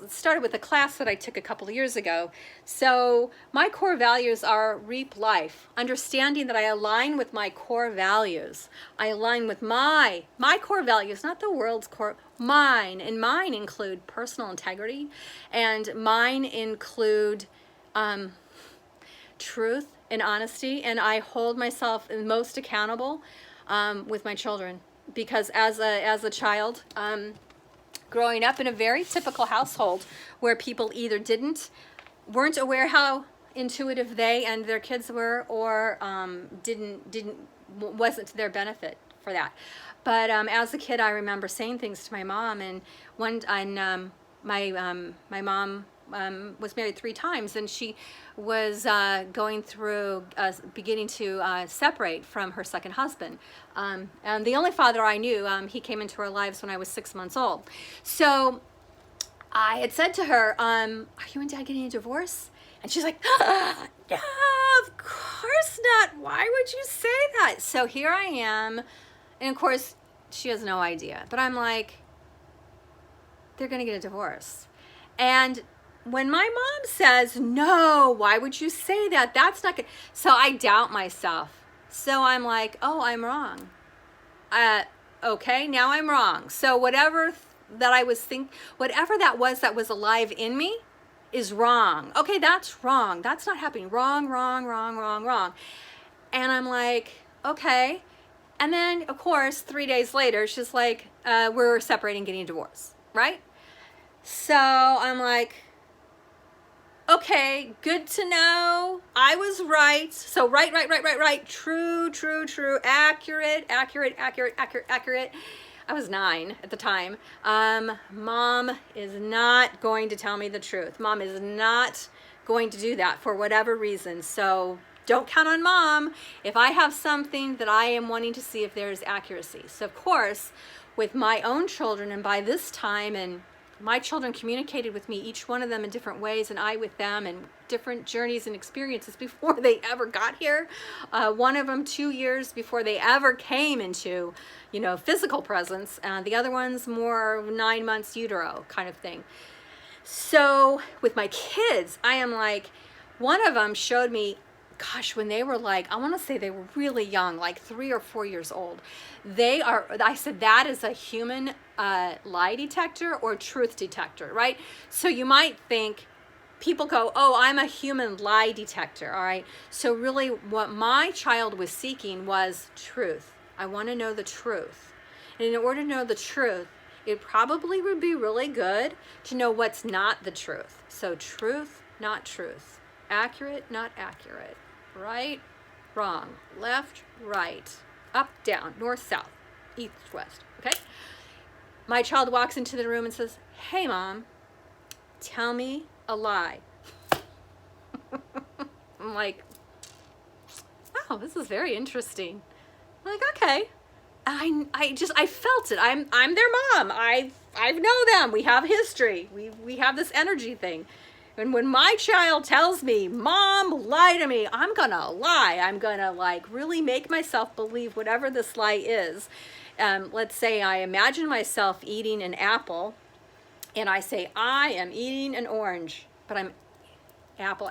Speaker 1: started with a class that I took a couple of years ago. So my core values are reap life, understanding that I align with my core values. I align with my core values, not the world's core, mine. And mine include personal integrity, and mine include truth and honesty. And I hold myself most accountable with my children. Because as a child, growing up in a very typical household where people either didn't weren't aware how intuitive they and their kids were, or wasn't to their benefit for that. But as a kid, I remember saying things to my mom, and my mom was married 3 times, and she was going through beginning to separate from her second husband. And the only father I knew, he came into our lives when I was 6 months old. So I had said to her, are you and Dad getting a divorce? And she's like, no, of course not. Why would you say that? So here I am. And of course, she has no idea. But I'm like, they're going to get a divorce. And when my mom says, no, why would you say that? That's not good. So I doubt myself. So I'm like, oh, I'm wrong. Okay, now I'm wrong. So whatever whatever that was alive in me is wrong. Okay, that's wrong. That's not happening. Wrong, wrong, wrong, wrong, wrong. And I'm like, okay. And then, of course, 3 days later, she's like, we're separating, getting a divorce, right? So I'm like, okay, good to know. I was right. So right. True. Accurate. I was 9 at the time. Mom is not going to tell me the truth. Mom is not going to do that for whatever reason. So don't count on Mom if I have something that I am wanting to see if there's accuracy. So of course, with my own children, and by this time, and my children communicated with me, each one of them in different ways, and I with them, and different journeys and experiences before they ever got here. One of them 2 years before they ever came into, physical presence. The other one's more 9 months utero kind of thing. So with my kids, I am like, one of them showed me, gosh, when they were like, I want to say they were really young, like 3 or 4 years old. I said, that is a human lie detector or truth detector, right? So you might think, people go, oh, I'm a human lie detector, all right? So really what my child was seeking was truth. I want to know the truth. And in order to know the truth, it probably would be really good to know what's not the truth. So truth, not truth. Accurate, not accurate. Right, wrong. Left, right. Up, down. North, south. East, west. Okay? My child walks into the room and says, hey, Mom, tell me a lie. I'm like, wow, this is very interesting. I'm like, okay. I felt it. I'm their mom. I know them. We have history. We have this energy thing. And when my child tells me, Mom, lie to me, I'm gonna lie. I'm gonna really make myself believe whatever this lie is. Let's say I imagine myself eating an apple, and I say, I am eating an orange, but I'm apple,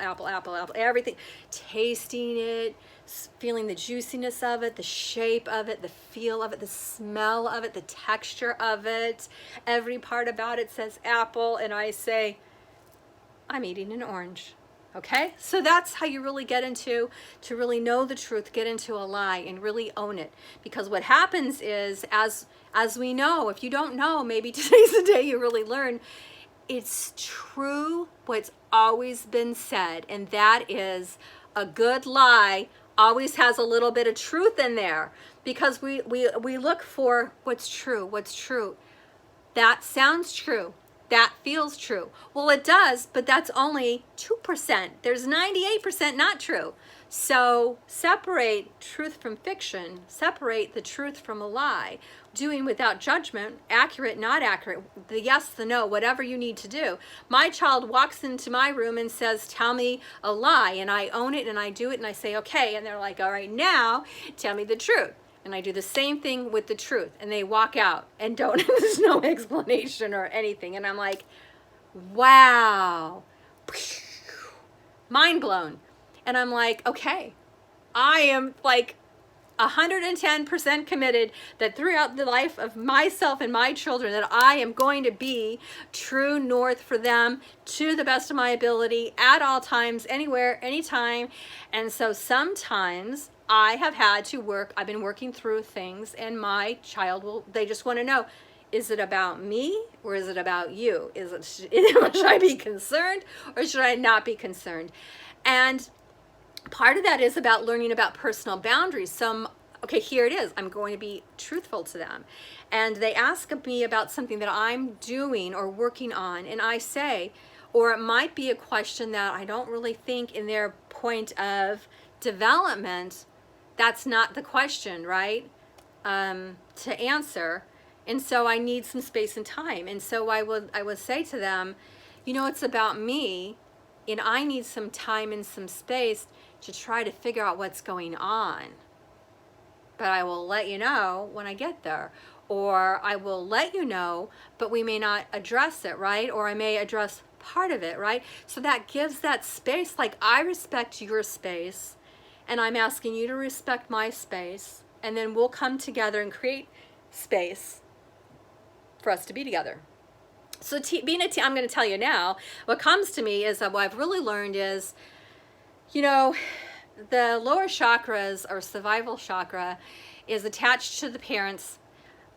Speaker 1: everything, tasting it, feeling the juiciness of it, the shape of it, the feel of it, the smell of it, the texture of it. Every part about it says apple, and I say, I'm eating an orange. Okay? So that's how you really get into, to really know the truth, get into a lie and really own it. Because what happens is, as we know, if you don't know, maybe today's the day you really learn, it's true what's always been said, and that is a good lie always has a little bit of truth in there, because we look for what's true. That sounds true. That feels true. Well, it does, but that's only 2%. There's 98% not true. So separate truth from fiction, separate the truth from a lie, doing without judgment, accurate, not accurate, the yes, the no, whatever you need to do. My child walks into my room and says, tell me a lie, and I own it and I do it and I say, okay, and they're like, all right, now tell me the truth. And I do the same thing with the truth, and they walk out and there's no explanation or anything. And I'm like, wow, mind blown. And I'm like, okay, I am like 110% committed that throughout the life of myself and my children, that I am going to be true north for them to the best of my ability at all times, anywhere, anytime. And so sometimes I have had to work, I've been working through things, and my child they just want to know, is it about me or is it about you? Should I be concerned or should I not be concerned? And part of that is about learning about personal boundaries. Okay, here it is. I'm going to be truthful to them. And they ask me about something that I'm doing or working on, and I say, or it might be a question that I don't really think in their point of development, that's not the question, right? To answer. And so I need some space and time. And so I would say to them, it's about me, and I need some time and some space to try to figure out what's going on. But I will let you know when I get there. Or I will let you know, but we may not address it, right? Or I may address part of it, right? So that gives that space, like I respect your space, and I'm asking you to respect my space, and then we'll come together and create space for us to be together. So being a team, I'm going to tell you now, what comes to me is what I've really learned is, the lower chakras or survival chakra is attached to the parents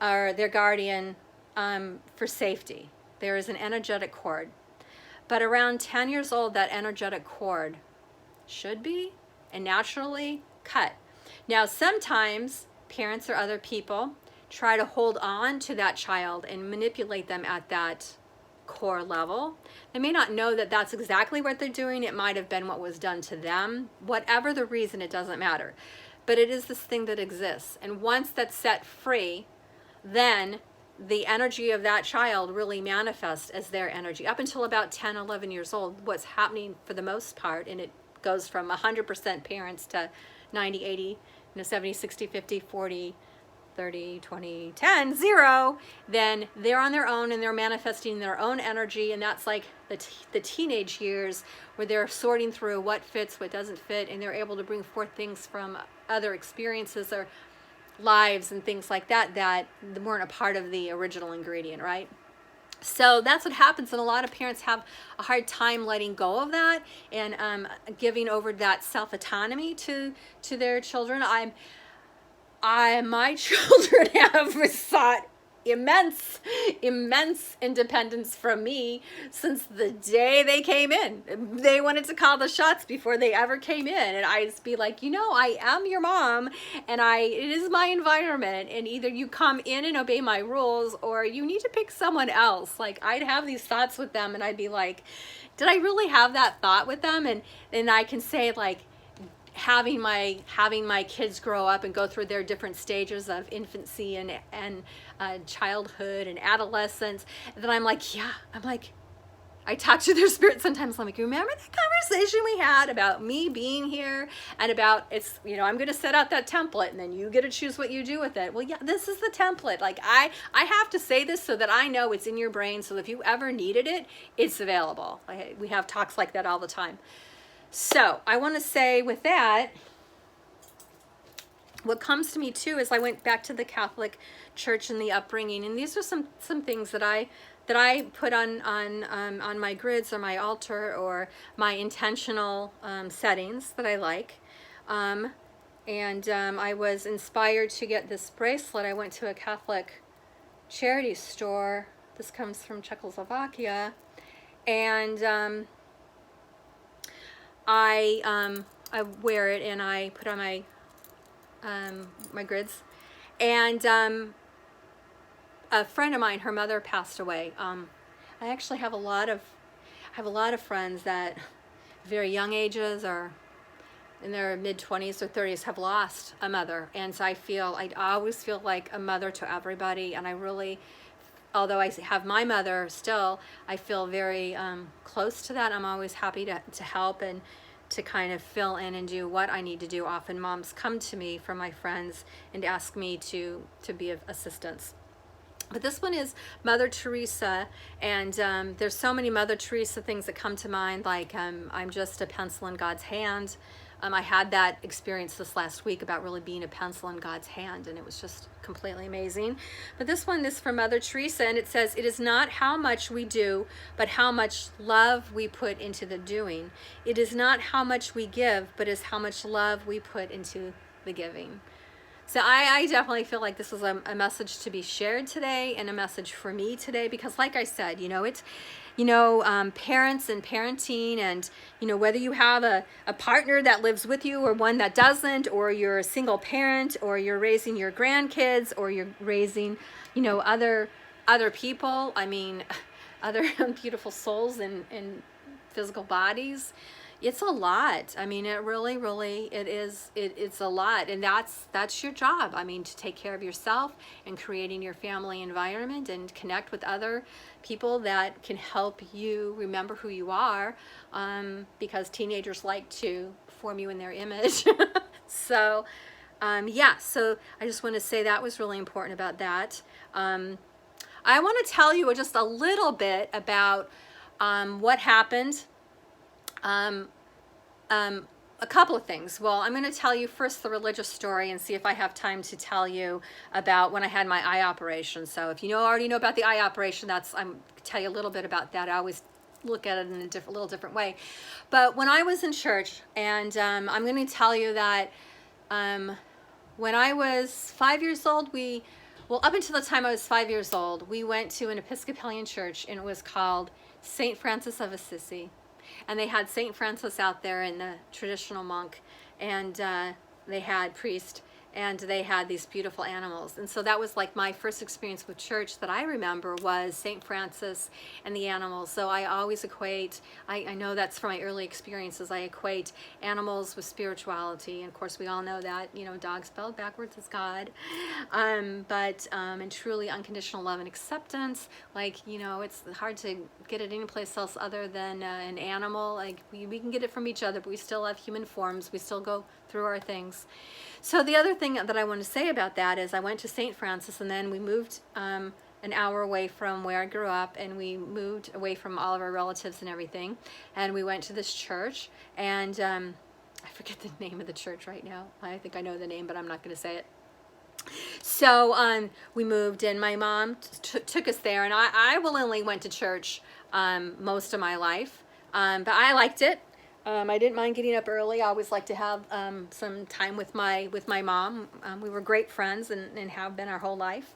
Speaker 1: or their guardian for safety. There is an energetic cord. But around 10 years old, that energetic cord should be and naturally cut. Now, sometimes parents or other people try to hold on to that child and manipulate them at that core level. They may not know that that's exactly what they're doing. It might have been what was done to them. Whatever the reason, it doesn't matter. But it is this thing that exists. And once that's set free, then the energy of that child really manifests as their energy. Up until about 10, 11 years old, what's happening for the most part, and it goes from 100% parents to 90, 80, 70, 60, 50, 40, 30, 20, 10, 0, then they're on their own and they're manifesting their own energy. And that's like the teenage years where they're sorting through what fits, what doesn't fit, and they're able to bring forth things from other experiences or lives and things like that that weren't a part of the original ingredient, right? So that's what happens, and a lot of parents have a hard time letting go of that and giving over that self-autonomy to their children. My children have sought immense independence from me since the day they came in. They wanted to call the shots before they ever came in, and I'd just be like, I am your mom, and it is my environment, and either you come in and obey my rules, or you need to pick someone else. Like, I'd have these thoughts with them, and I'd be like, did I really have that thought with them? And I can say, like, having my kids grow up and go through their different stages of infancy and childhood and adolescence, and then I'm like, I talk to their spirit sometimes. I'm like, remember that conversation we had about me being here and about I'm going to set out that template and then you get to choose what you do with it. Well, yeah, this is the template. Like I have to say this so that I know it's in your brain. So if you ever needed it, it's available. We have talks like that all the time. So I want to say with that, what comes to me too is I went back to the Catholic Church and the upbringing, and these are some things that I put on my grids or my altar or my intentional settings that I like. I was inspired to get this bracelet. I went to a Catholic charity store. This comes from Czechoslovakia, and I wear it and I put on my grids. And a friend of mine, her mother passed away. I actually have a lot of friends that very young ages or in their mid-20s or 30s have lost a mother, and so I always feel like a mother to everybody, and I really, although I have my mother still, I feel very close to that. I'm always happy to help and to kind of fill in and do what I need to do. Often moms come to me from my friends and ask me to be of assistance. But this one is Mother Teresa, and there's so many Mother Teresa things that come to mind, like I'm just a pencil in God's hand. I had that experience this last week about really being a pencil in God's hand, and it was just completely amazing. But this one is from Mother Teresa, and it says, "It is not how much we do, but how much love we put into the doing. It is not how much we give, but is how much love we put into the giving." So I definitely feel like this was a message to be shared today, and a message for me today, because like I said, it's, parents and parenting, and, whether you have a partner that lives with you or one that doesn't, or you're a single parent, or you're raising your grandkids, or you're raising, other people, I mean, other beautiful souls and physical bodies. It's a lot. I mean, it really, really, it is. It's a lot, and that's your job. I mean, to take care of yourself and creating your family environment and connect with other people that can help you remember who you are, because teenagers like to form you in their image. So, yeah. So I just want to say that was really important about that. I want to tell you just a little bit about what happened. Um, a couple of things. Well, I'm going to tell you first the religious story, and see if I have time to tell you about when I had my eye operation. So if you already know about the eye operation, I'm tell you a little bit about that. I always look at it in a little different way. But when I was in church, and I'm going to tell you that when I was 5 years old, up until the time I was 5 years old, we went to an Episcopalian church, and it was called St. Francis of Assisi. And they had St. Francis out there, and the traditional monk, and they had priest, and they had these beautiful animals. And so that was like my first experience with church that I remember, was St. Francis and the animals. So I always equate, I know that's from my early experiences, I equate animals with spirituality. And of course we all know that, dog spelled backwards is God. And truly unconditional love and acceptance, it's hard to get it anyplace else other than an animal. Like we can get it from each other, but we still have human forms. We still go through our things. So the other thing that I want to say about that is I went to St. Francis, and then we moved an hour away from where I grew up, and we moved away from all of our relatives and everything, and we went to this church, and I forget the name of the church right now. I think I know the name, but I'm not going to say it. So we moved, and my mom took us there, and I willingly went to church most of my life, but I liked it. I didn't mind getting up early. I always like to have some time with my mom. We were great friends, and have been our whole life.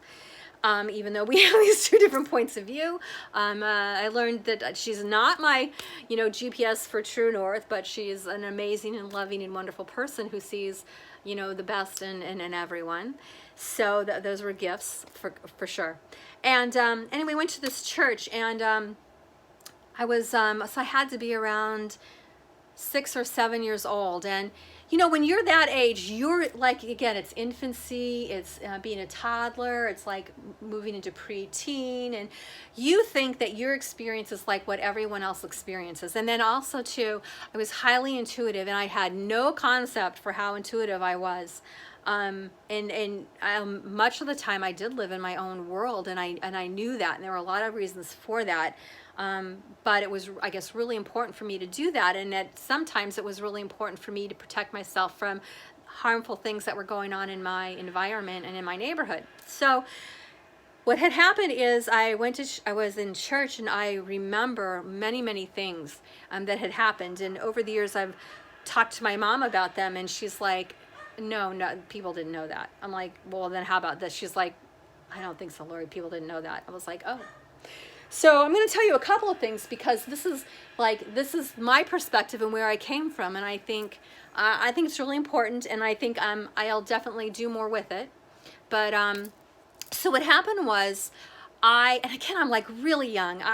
Speaker 1: Even though we have these two different points of view, I learned that she's not my, GPS for true north, but she's an amazing and loving and wonderful person who sees, the best in everyone. So those were gifts for sure. And anyway, went to this church, and I was so I had to be around 6 or 7 years old. And when you're that age, you're like, again, it's infancy, it's being a toddler, it's like moving into preteen, and you think that your experience is like what everyone else experiences. And then also too, I was highly intuitive, and I had no concept for how intuitive I was. Much of the time I did live in my own world, and I knew that, and there were a lot of reasons for that. But it was, I guess, really important for me to do that, and that sometimes it was really important for me to protect myself from harmful things that were going on in my environment and in my neighborhood. So what had happened is I was in church, and I remember many, many things that had happened. And over the years, I've talked to my mom about them, and she's like, no, people didn't know that. I'm like, well, then how about this? She's like, I don't think so, Lori. People didn't know that. I was like, oh. So I'm going to tell you a couple of things, because this is my perspective and where I came from, and I think it's really important, and I think I'll definitely do more with it. But so what happened was, and again, I'm like really young.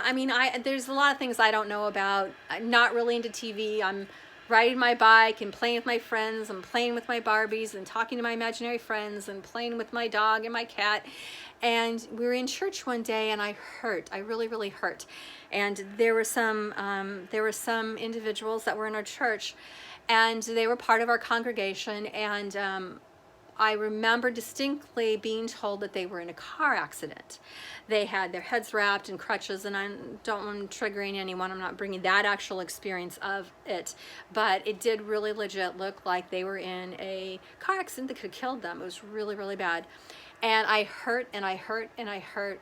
Speaker 1: There's a lot of things I don't know about. I'm not really into TV. I'm riding my bike and playing with my friends. I'm playing with my Barbies and talking to my imaginary friends and playing with my dog and my cat. And we were in church one day, and I hurt. I really, really hurt. And there were some individuals that were in our church, and they were part of our congregation. And I remember distinctly being told that they were in a car accident. They had their heads wrapped in crutches, and I don't want to triggering anyone. I'm not bringing that actual experience of it, but it did really legit look like they were in a car accident that could have killed them. It was really, really bad. And I hurt, and I hurt, and I hurt.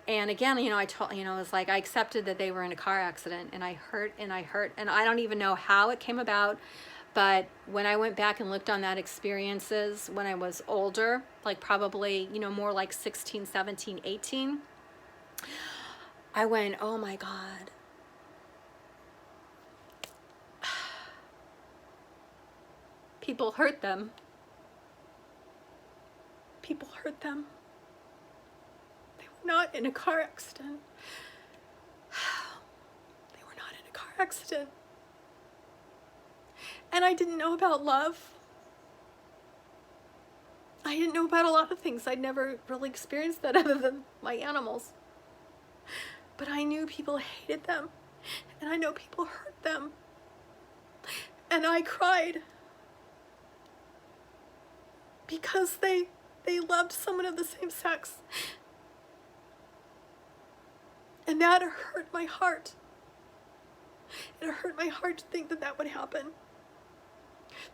Speaker 1: And again, I told, it was like I accepted that they were in a car accident, and I hurt, and I hurt. And I don't even know how it came about, But when I went back and looked on that experiences when I was older, like probably, you know, more like 16, 17, 18, I went, oh my God. People hurt them. People hurt them. They were not in a car accident. They were not in a car accident. And I didn't know about love. I didn't know about a lot of things. I'd never really experienced that other than my animals. But I knew people hated them. And I know people hurt them. And I cried. Because they loved someone of the same sex. And that hurt my heart. It hurt my heart to think that that would happen.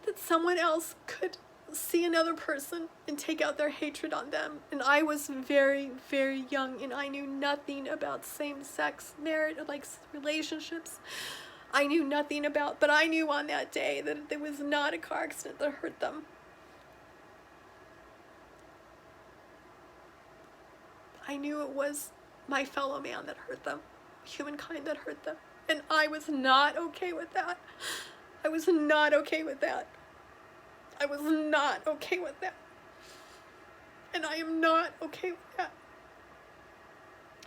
Speaker 1: That someone else could see another person and take out their hatred on them. And I was very, very young, and I knew nothing about same-sex marriage, like relationships. I knew nothing about, but I knew on that day that it was not a car accident that hurt them. I knew it was my fellow man that hurt them, humankind that hurt them. And I was not okay with that. I was not okay with that. I was not okay with that. And I am not okay with that.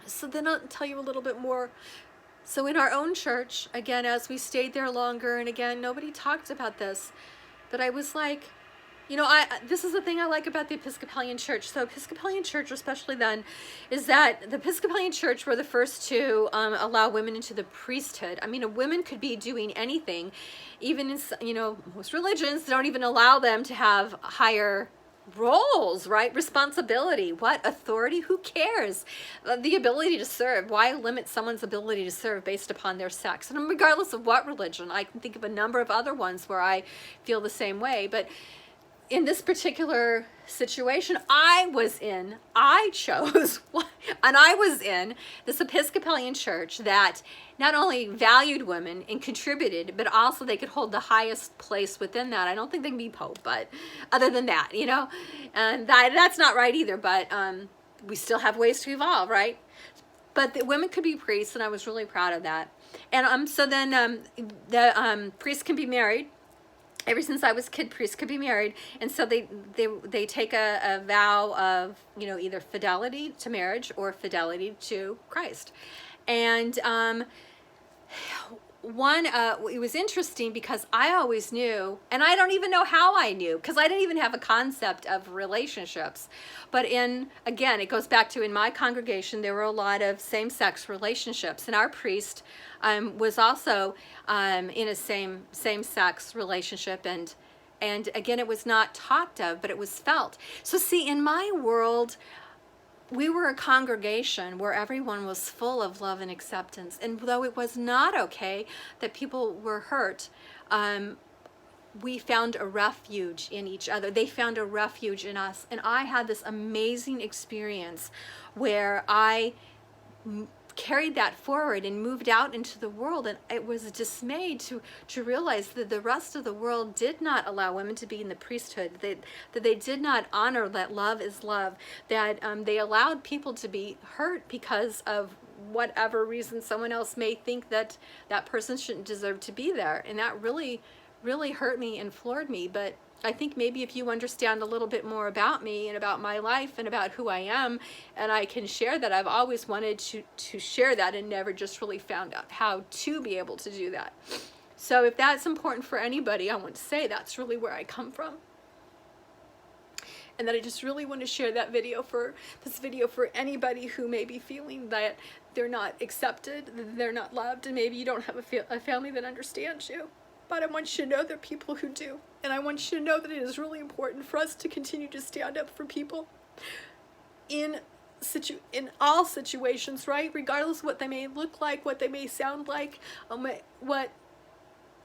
Speaker 1: So then I'll tell you a little bit more. So in our own church, again, as we stayed there longer, and again, nobody talked about this, but I was like, you know, this is the thing I like about the Episcopalian Church. So Episcopalian Church, especially then, is that the Episcopalian Church were the first to allow women into the priesthood. I mean, a woman could be doing anything, even in, you know, most religions don't even allow them to have higher roles, right? Responsibility. What? Authority? Who cares? The ability to serve. Why limit someone's ability to serve based upon their sex? And regardless of what religion, I can think of a number of other ones where I feel the same way. But in this particular situation I chose, and I was in this Episcopalian church that not only valued women and contributed, but also they could hold the highest place within that. I don't think they can be Pope, but other than that, you know, and that's not right either, but we still have ways to evolve, right? But the women could be priests, and I was really proud of that. And so then the priests can be married. Ever since I was a kid, priests could be married, and so they take a vow of, you know, either fidelity to marriage or fidelity to Christ. And it was interesting because I always knew, and I don't even know how I knew, because I didn't even have a concept of relationships. But again, it goes back to in my congregation, there were a lot of same-sex relationships, and our priest was also in a same-sex relationship, and again, it was not talked of, but it was felt. So see, in my world, we were a congregation where everyone was full of love and acceptance. And though it was not okay that people were hurt, we found a refuge in each other. They found a refuge in us. And I had this amazing experience where I carried that forward and moved out into the world, and it was dismayed to realize that the rest of the world did not allow women to be in the priesthood, that they did not honor that love is love, that they allowed people to be hurt because of whatever reason someone else may think that that person shouldn't deserve to be there. And that really, really hurt me and floored me. But I think maybe if you understand a little bit more about me and about my life and about who I am, and I can share that, I've always wanted to share that and never just really found out how to be able to do that. So if that's important for anybody, I want to say that's really where I come from. And that I just really want to share this video for anybody who may be feeling that they're not accepted, that they're not loved, and maybe you don't have a family that understands you. But I want you to know there are people who do. And I want you to know that it is really important for us to continue to stand up for people in all situations, right? Regardless of what they may look like, what they may sound like, what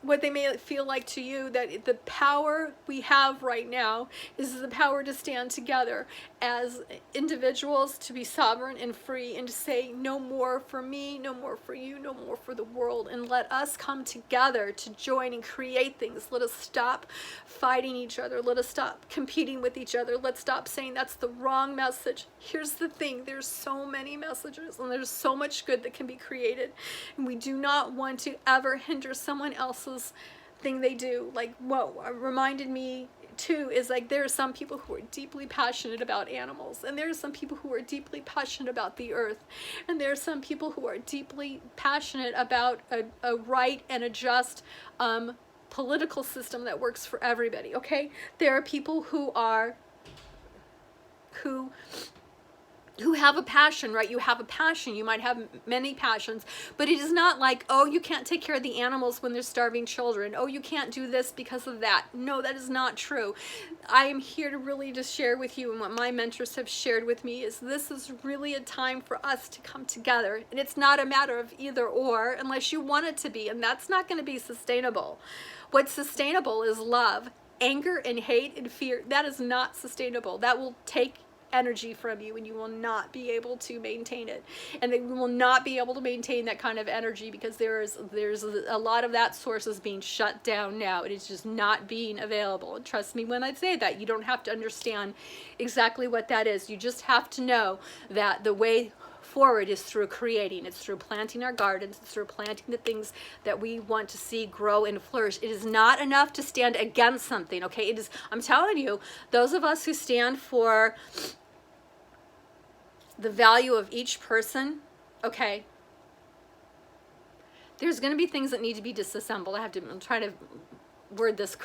Speaker 2: what they may feel like to you, that the power we have right now is the power to stand together as individuals, to be sovereign and free, and to say no more for me, no more for you, no more for the world. And let us come together to join and create things. Let us stop fighting each other. Let us stop competing with each other. Let's stop saying that's the wrong message. Here's the thing, there's so many messages and there's so much good that can be created, and we do not want to ever hinder someone else's thing they do. Like what reminded me too is, like, there are some people who are deeply passionate about animals, and there are some people who are deeply passionate about the earth, and there are some people who are deeply passionate about a right and a just political system that works for everybody. Okay, there are people who have a passion, right? You have a passion. You might have many passions, but it is not like, oh, you can't take care of the animals when there's starving children. Oh, you can't do this because of that. No, that is not true. I am here to really just share with you, and what my mentors have shared with me is this is really a time for us to come together. And it's not a matter of either or, unless you want it to be, and that's not going to be sustainable. What's sustainable is love. Anger and hate and fear, that is not sustainable. That will take energy from you, and you will not be able to maintain it, and they will not be able to maintain that kind of energy, because there's a lot of that source is being shut down now. It is just not being available. And trust me when I say that, you don't have to understand exactly what that is. You just have to know that the way forward is through creating. It's through planting our gardens. It's through planting the things that we want to see grow and flourish. It is not enough to stand against something, okay? It is, I'm telling you, those of us who stand for the value of each person, okay, there's going to be things that need to be disassembled. I'm trying to word this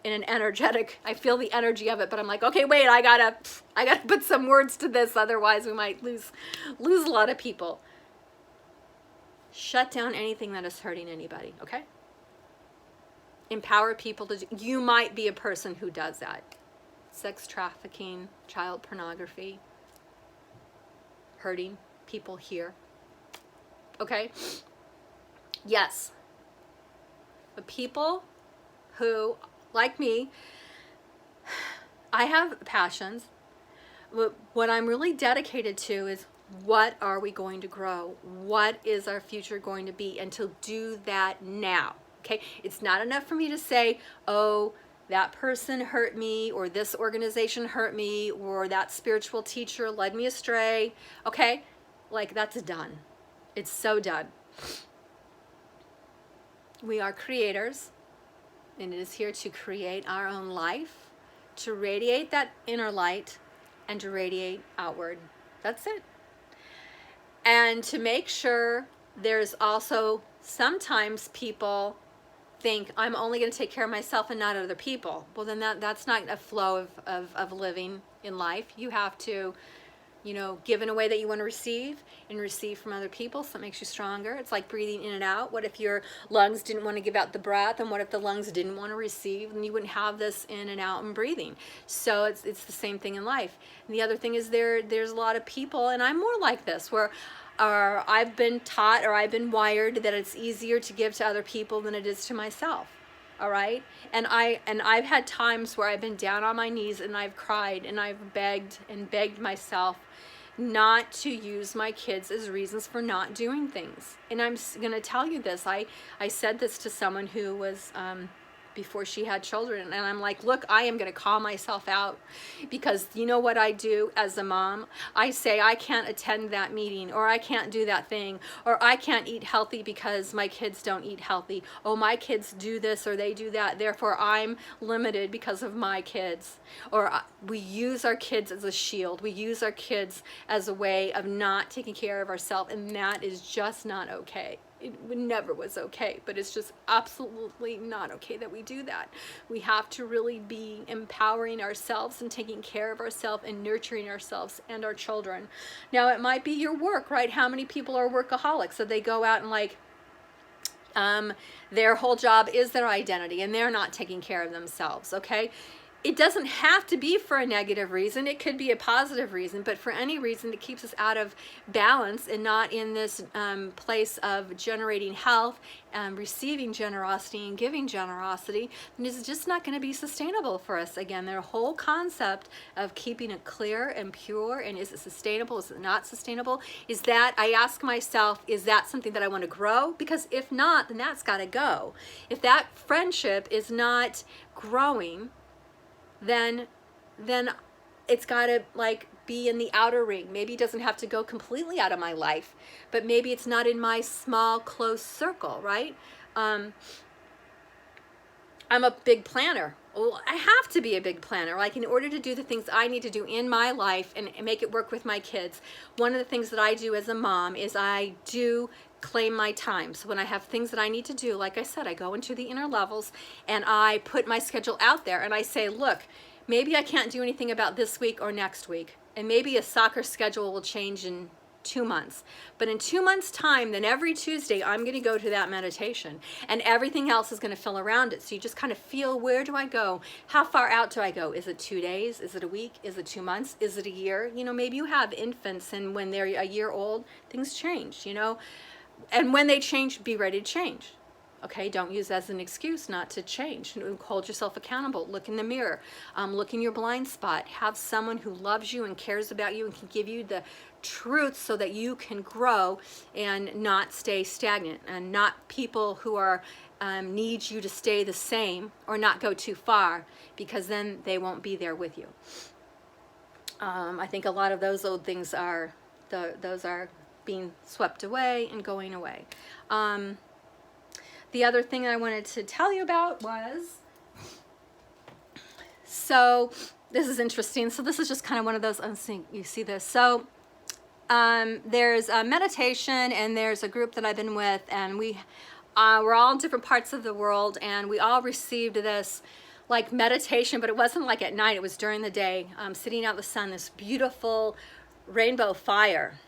Speaker 2: in an energetic, I feel the energy of it, but I'm like, okay, wait, I gotta put some words to this, otherwise we might lose a lot of people. Shut down anything that is hurting anybody, okay? Empower people to you might be a person who does that. Sex trafficking, child pornography, hurting people here, okay? Yes, the people who, like me, I have passions. What I'm really dedicated to is, what are we going to grow? What is our future going to be? And to do that now, okay? It's not enough for me to say, oh, that person hurt me, or this organization hurt me, or that spiritual teacher led me astray, okay? Like, that's done. It's so done. We are creators, and it is here to create our own life, to radiate that inner light, and to radiate outward. That's it. And to make sure, there's also sometimes people think, I'm only going to take care of myself and not other people. Well, then that's not a flow of living in life. You have to, you know, give in a way that you want to receive, and receive from other people, so it makes you stronger. It's like breathing in and out. What if your lungs didn't want to give out the breath, and what if the lungs didn't want to receive? And you wouldn't have this in and out and breathing. So it's the same thing in life. And the other thing is, there's a lot of people, and I'm more like this, where I've been taught, or I've been wired, that it's easier to give to other people than it is to myself. All right, and I've had times where I've been down on my knees, and I've cried, and I've begged myself not to use my kids as reasons for not doing things. And I'm going to tell you this. I said this to someone who was before she had children, and I'm like, look, I am going to call myself out, because you know what I do as a mom? I say, I can't attend that meeting, or I can't do that thing, or I can't eat healthy because my kids don't eat healthy. Oh, my kids do this or they do that, therefore I'm limited because of my kids. Or we use our kids as a shield. We use our kids as a way of not taking care of ourselves, and that is just not okay. It never was okay, but it's just absolutely not okay that we do that. We have to really be empowering ourselves and taking care of ourselves and nurturing ourselves and our children. Now, it might be your work, right? How many people are workaholics? So they go out and like, their whole job is their identity, and they're not taking care of themselves, okay? it doesn't have to be for a negative reason. It could be a positive reason, but for any reason that keeps us out of balance and not in this place of generating health, receiving generosity and giving generosity, then it's just not going to be sustainable for us. Again, their whole concept of keeping it clear and pure, and is it sustainable, is it not sustainable, is that I ask myself, is that something that I want to grow? Because if not, then that's got to go. If that friendship is not growing, then it's got to like be in the outer ring. Maybe it doesn't have to go completely out of my life, but maybe it's not in my small close circle, right? I'm a big planner. Well, I have to be a big planner. Like, in order to do the things I need to do in my life and make it work with my kids, one of the things that I do as a mom is I do claim my time. So when I have things that I need to do, like I said, I go into the inner levels and I put my schedule out there and I say, look, maybe I can't do anything about this week or next week, and maybe a soccer schedule will change in 2 months. But in 2 months' time, then every Tuesday, I'm going to go to that meditation, and everything else is going to fill around it. So you just kind of feel, where do I go? How far out do I go? Is it 2 days? Is it a week? Is it 2 months? Is it a year? You know, maybe you have infants, and when they're a year old, things change, you know. And when they change, be ready to change. Okay, don't use that as an excuse not to change. Hold yourself accountable. Look in the mirror. Look in your blind spot. Have someone who loves you and cares about you and can give you the truth so that you can grow and not stay stagnant, and not people who are need you to stay the same or not go too far, because then they won't be there with you. I think a lot of those old things are those are being swept away and going away. The other thing I wanted to tell you about was, so this is interesting. So this is just kind of one of those, you see this. So there's a meditation, and there's a group that I've been with, and we're all in different parts of the world, and we all received this like meditation, but it wasn't like at night, it was during the day, sitting out in the sun, this beautiful rainbow fire.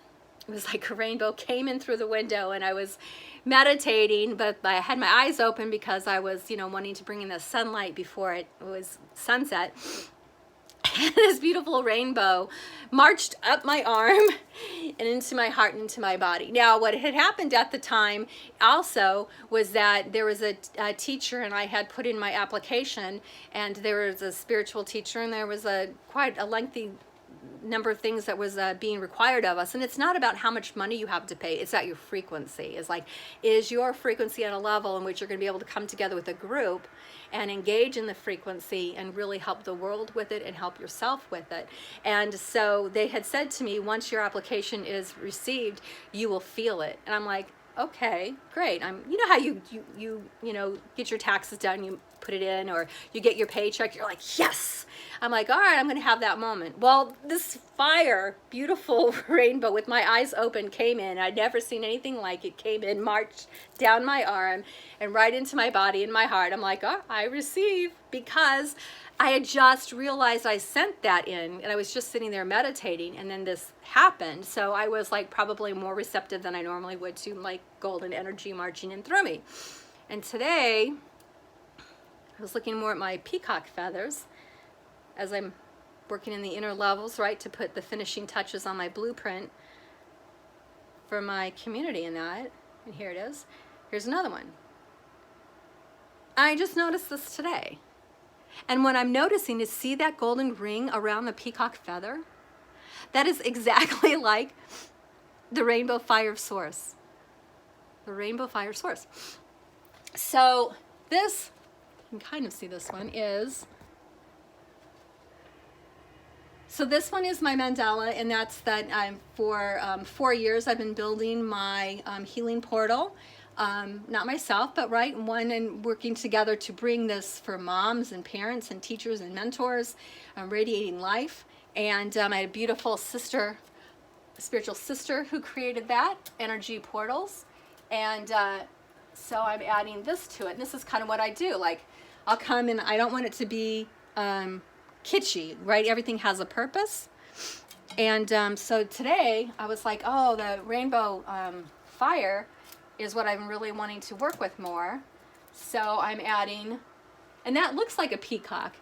Speaker 2: It was like a rainbow came in through the window, and I was meditating, but I had my eyes open because I was, you know, wanting to bring in the sunlight before it was sunset. And this beautiful rainbow marched up my arm and into my heart and into my body. Now, what had happened at the time also was that there was a teacher, and I had put in my application, and there was a spiritual teacher, and there was quite a lengthy number of things that was being required of us. And it's not about how much money you have to pay, it's at your frequency. It's like, is your frequency at a level in which you're going to be able to come together with a group and engage in the frequency and really help the world with it and help yourself with it. And so they had said to me, once your application is received, you will feel it. And I'm like, okay, great. You know how you know, get your taxes done, you put it in, or you get your paycheck, you're like, yes. I'm like, all right, I'm going to have that moment. Well, this fire, beautiful rainbow with my eyes open came in. I'd never seen anything like it. Came in, marched down my arm and right into my body and my heart. I'm like, oh, I receive, because I had just realized I sent that in, and I was just sitting there meditating, and then this happened. So I was like probably more receptive than I normally would to like golden energy marching in through me. And today I was looking more at my peacock feathers as I'm working in the inner levels, right, to put the finishing touches on my blueprint for my community in that. And here it is. Here's another one. I just noticed this today. And what I'm noticing is, see that golden ring around the peacock feather? That is exactly like the rainbow fire source. The rainbow fire source. So this, you can kind of see this one, is, so this one is my mandala, and that's that for 4 years I've been building my healing portal. Not myself, but right, one, and working together to bring this for moms and parents and teachers and mentors, radiating life. And I had a beautiful sister, a spiritual sister, who created that, energy portals. And so I'm adding this to it. And this is kind of what I do. Like, I'll come, and I don't want it to be kitschy, right? Everything has a purpose. And so today I was like, oh, the rainbow fire is what I'm really wanting to work with more. So I'm adding, and that looks like a peacock.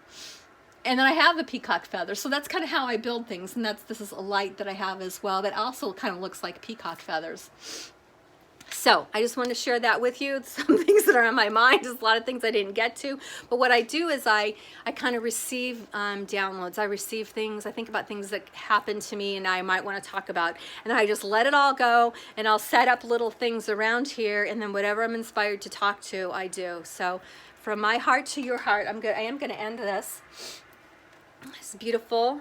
Speaker 2: And then I have the peacock feathers. So that's kind of how I build things. And this is a light that I have as well that also kind of looks like peacock feathers. So I just wanted to share that with you. Some things that are on my mind. There's a lot of things I didn't get to. But what I do is I kind of receive downloads. I receive things. I think about things that happen to me and I might want to talk about. And I just let it all go. And I'll set up little things around here. And then whatever I'm inspired to talk to, I do. So from my heart to your heart, I am going to end this. It's beautiful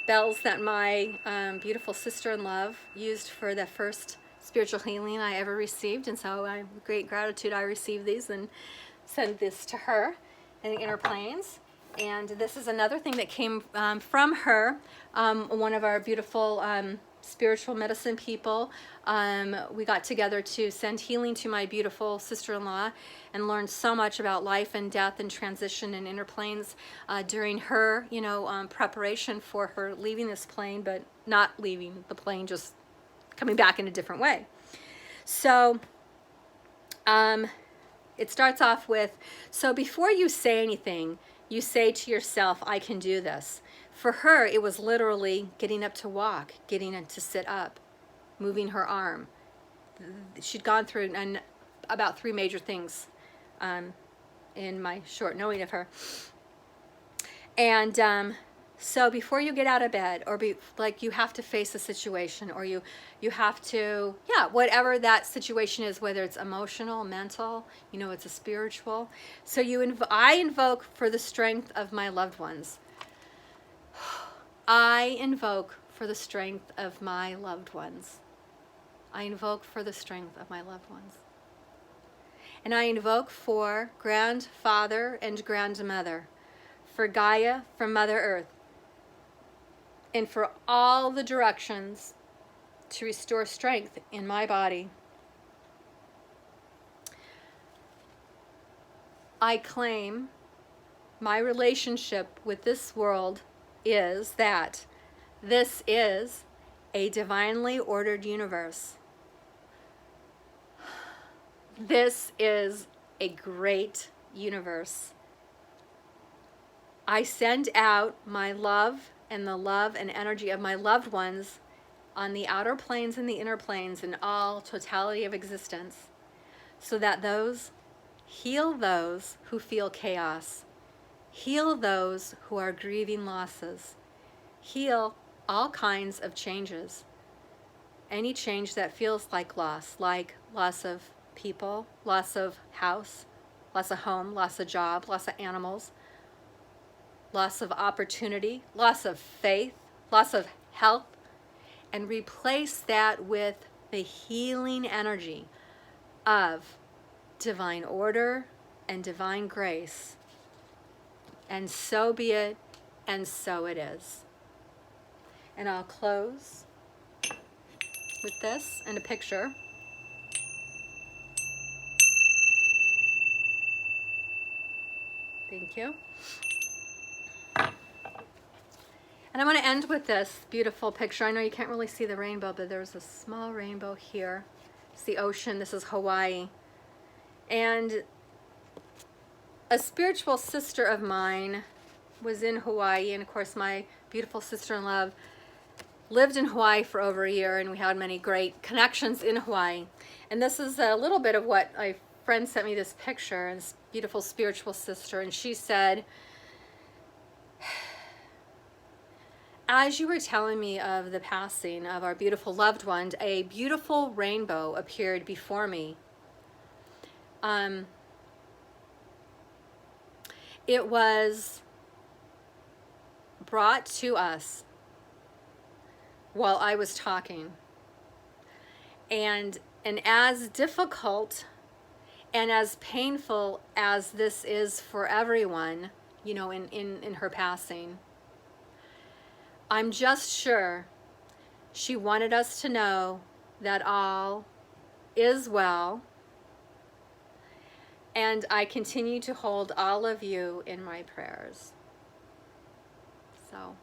Speaker 2: bells that my beautiful sister-in-law used for the first spiritual healing I ever received, and so I with great gratitude I received these and sent this to her in the inner planes. And this is another thing that came from her, one of our beautiful spiritual medicine people. We got together to send healing to my beautiful sister-in-law and learned so much about life and death and transition and inner planes during her, preparation for her leaving this plane, but not leaving the plane, just coming back in a different way. So it starts off with, so before you say anything, you say to yourself, I can do this. For her, it was literally getting up to walk, getting up to sit up, moving her arm. She'd gone through about 3 major things in my short knowing of her. And so before you get out of bed, or you have to face a situation, or you have to, whatever that situation is, whether it's emotional, mental, it's a spiritual. So I invoke for the strength of my loved ones. I invoke for the strength of my loved ones. I invoke for the strength of my loved ones. And I invoke for grandfather and grandmother, for Gaia, for Mother Earth, and for all the directions to restore strength in my body. I claim my relationship with this world is that this is a divinely ordered universe. This is a great universe. I send out my love and the love and energy of my loved ones on the outer planes and the inner planes and all totality of existence, so that heal those who feel chaos, heal those who are grieving losses, heal all kinds of changes. Any change that feels like loss of people, loss of house, loss of home, loss of job, loss of animals, loss of opportunity, loss of faith, loss of health, and replace that with the healing energy of divine order and divine grace. And so be it, and so it is. And I'll close with this and a picture. Thank you. And I'm going to end with this beautiful picture. I know you can't really see the rainbow, but there's a small rainbow here. It's the ocean. This is Hawaii. And a spiritual sister of mine was in Hawaii, and of course my beautiful sister-in-law lived in Hawaii for over a year, and we had many great connections in Hawaii. And this is a little bit of what my friend sent me, this picture, this beautiful spiritual sister, and she said, as you were telling me of the passing of our beautiful loved one, a beautiful rainbow appeared before me. It was brought to us while I was talking. And as difficult and as painful as this is for everyone, in her passing, I'm just sure she wanted us to know that all is well. And I continue to hold all of you in my prayers. So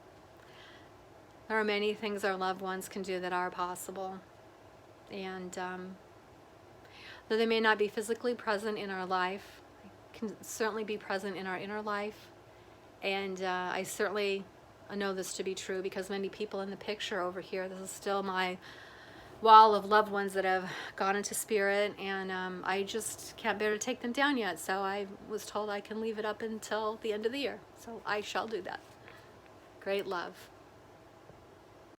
Speaker 2: there are many things our loved ones can do that are possible. And though they may not be physically present in our life, can certainly be present in our inner life. And I certainly know this to be true because many people in the picture over here, this is still my wall of loved ones that have gone into spirit, and I just can't bear to take them down yet. So I was told I can leave it up until the end of the year. So I shall do that. Great love.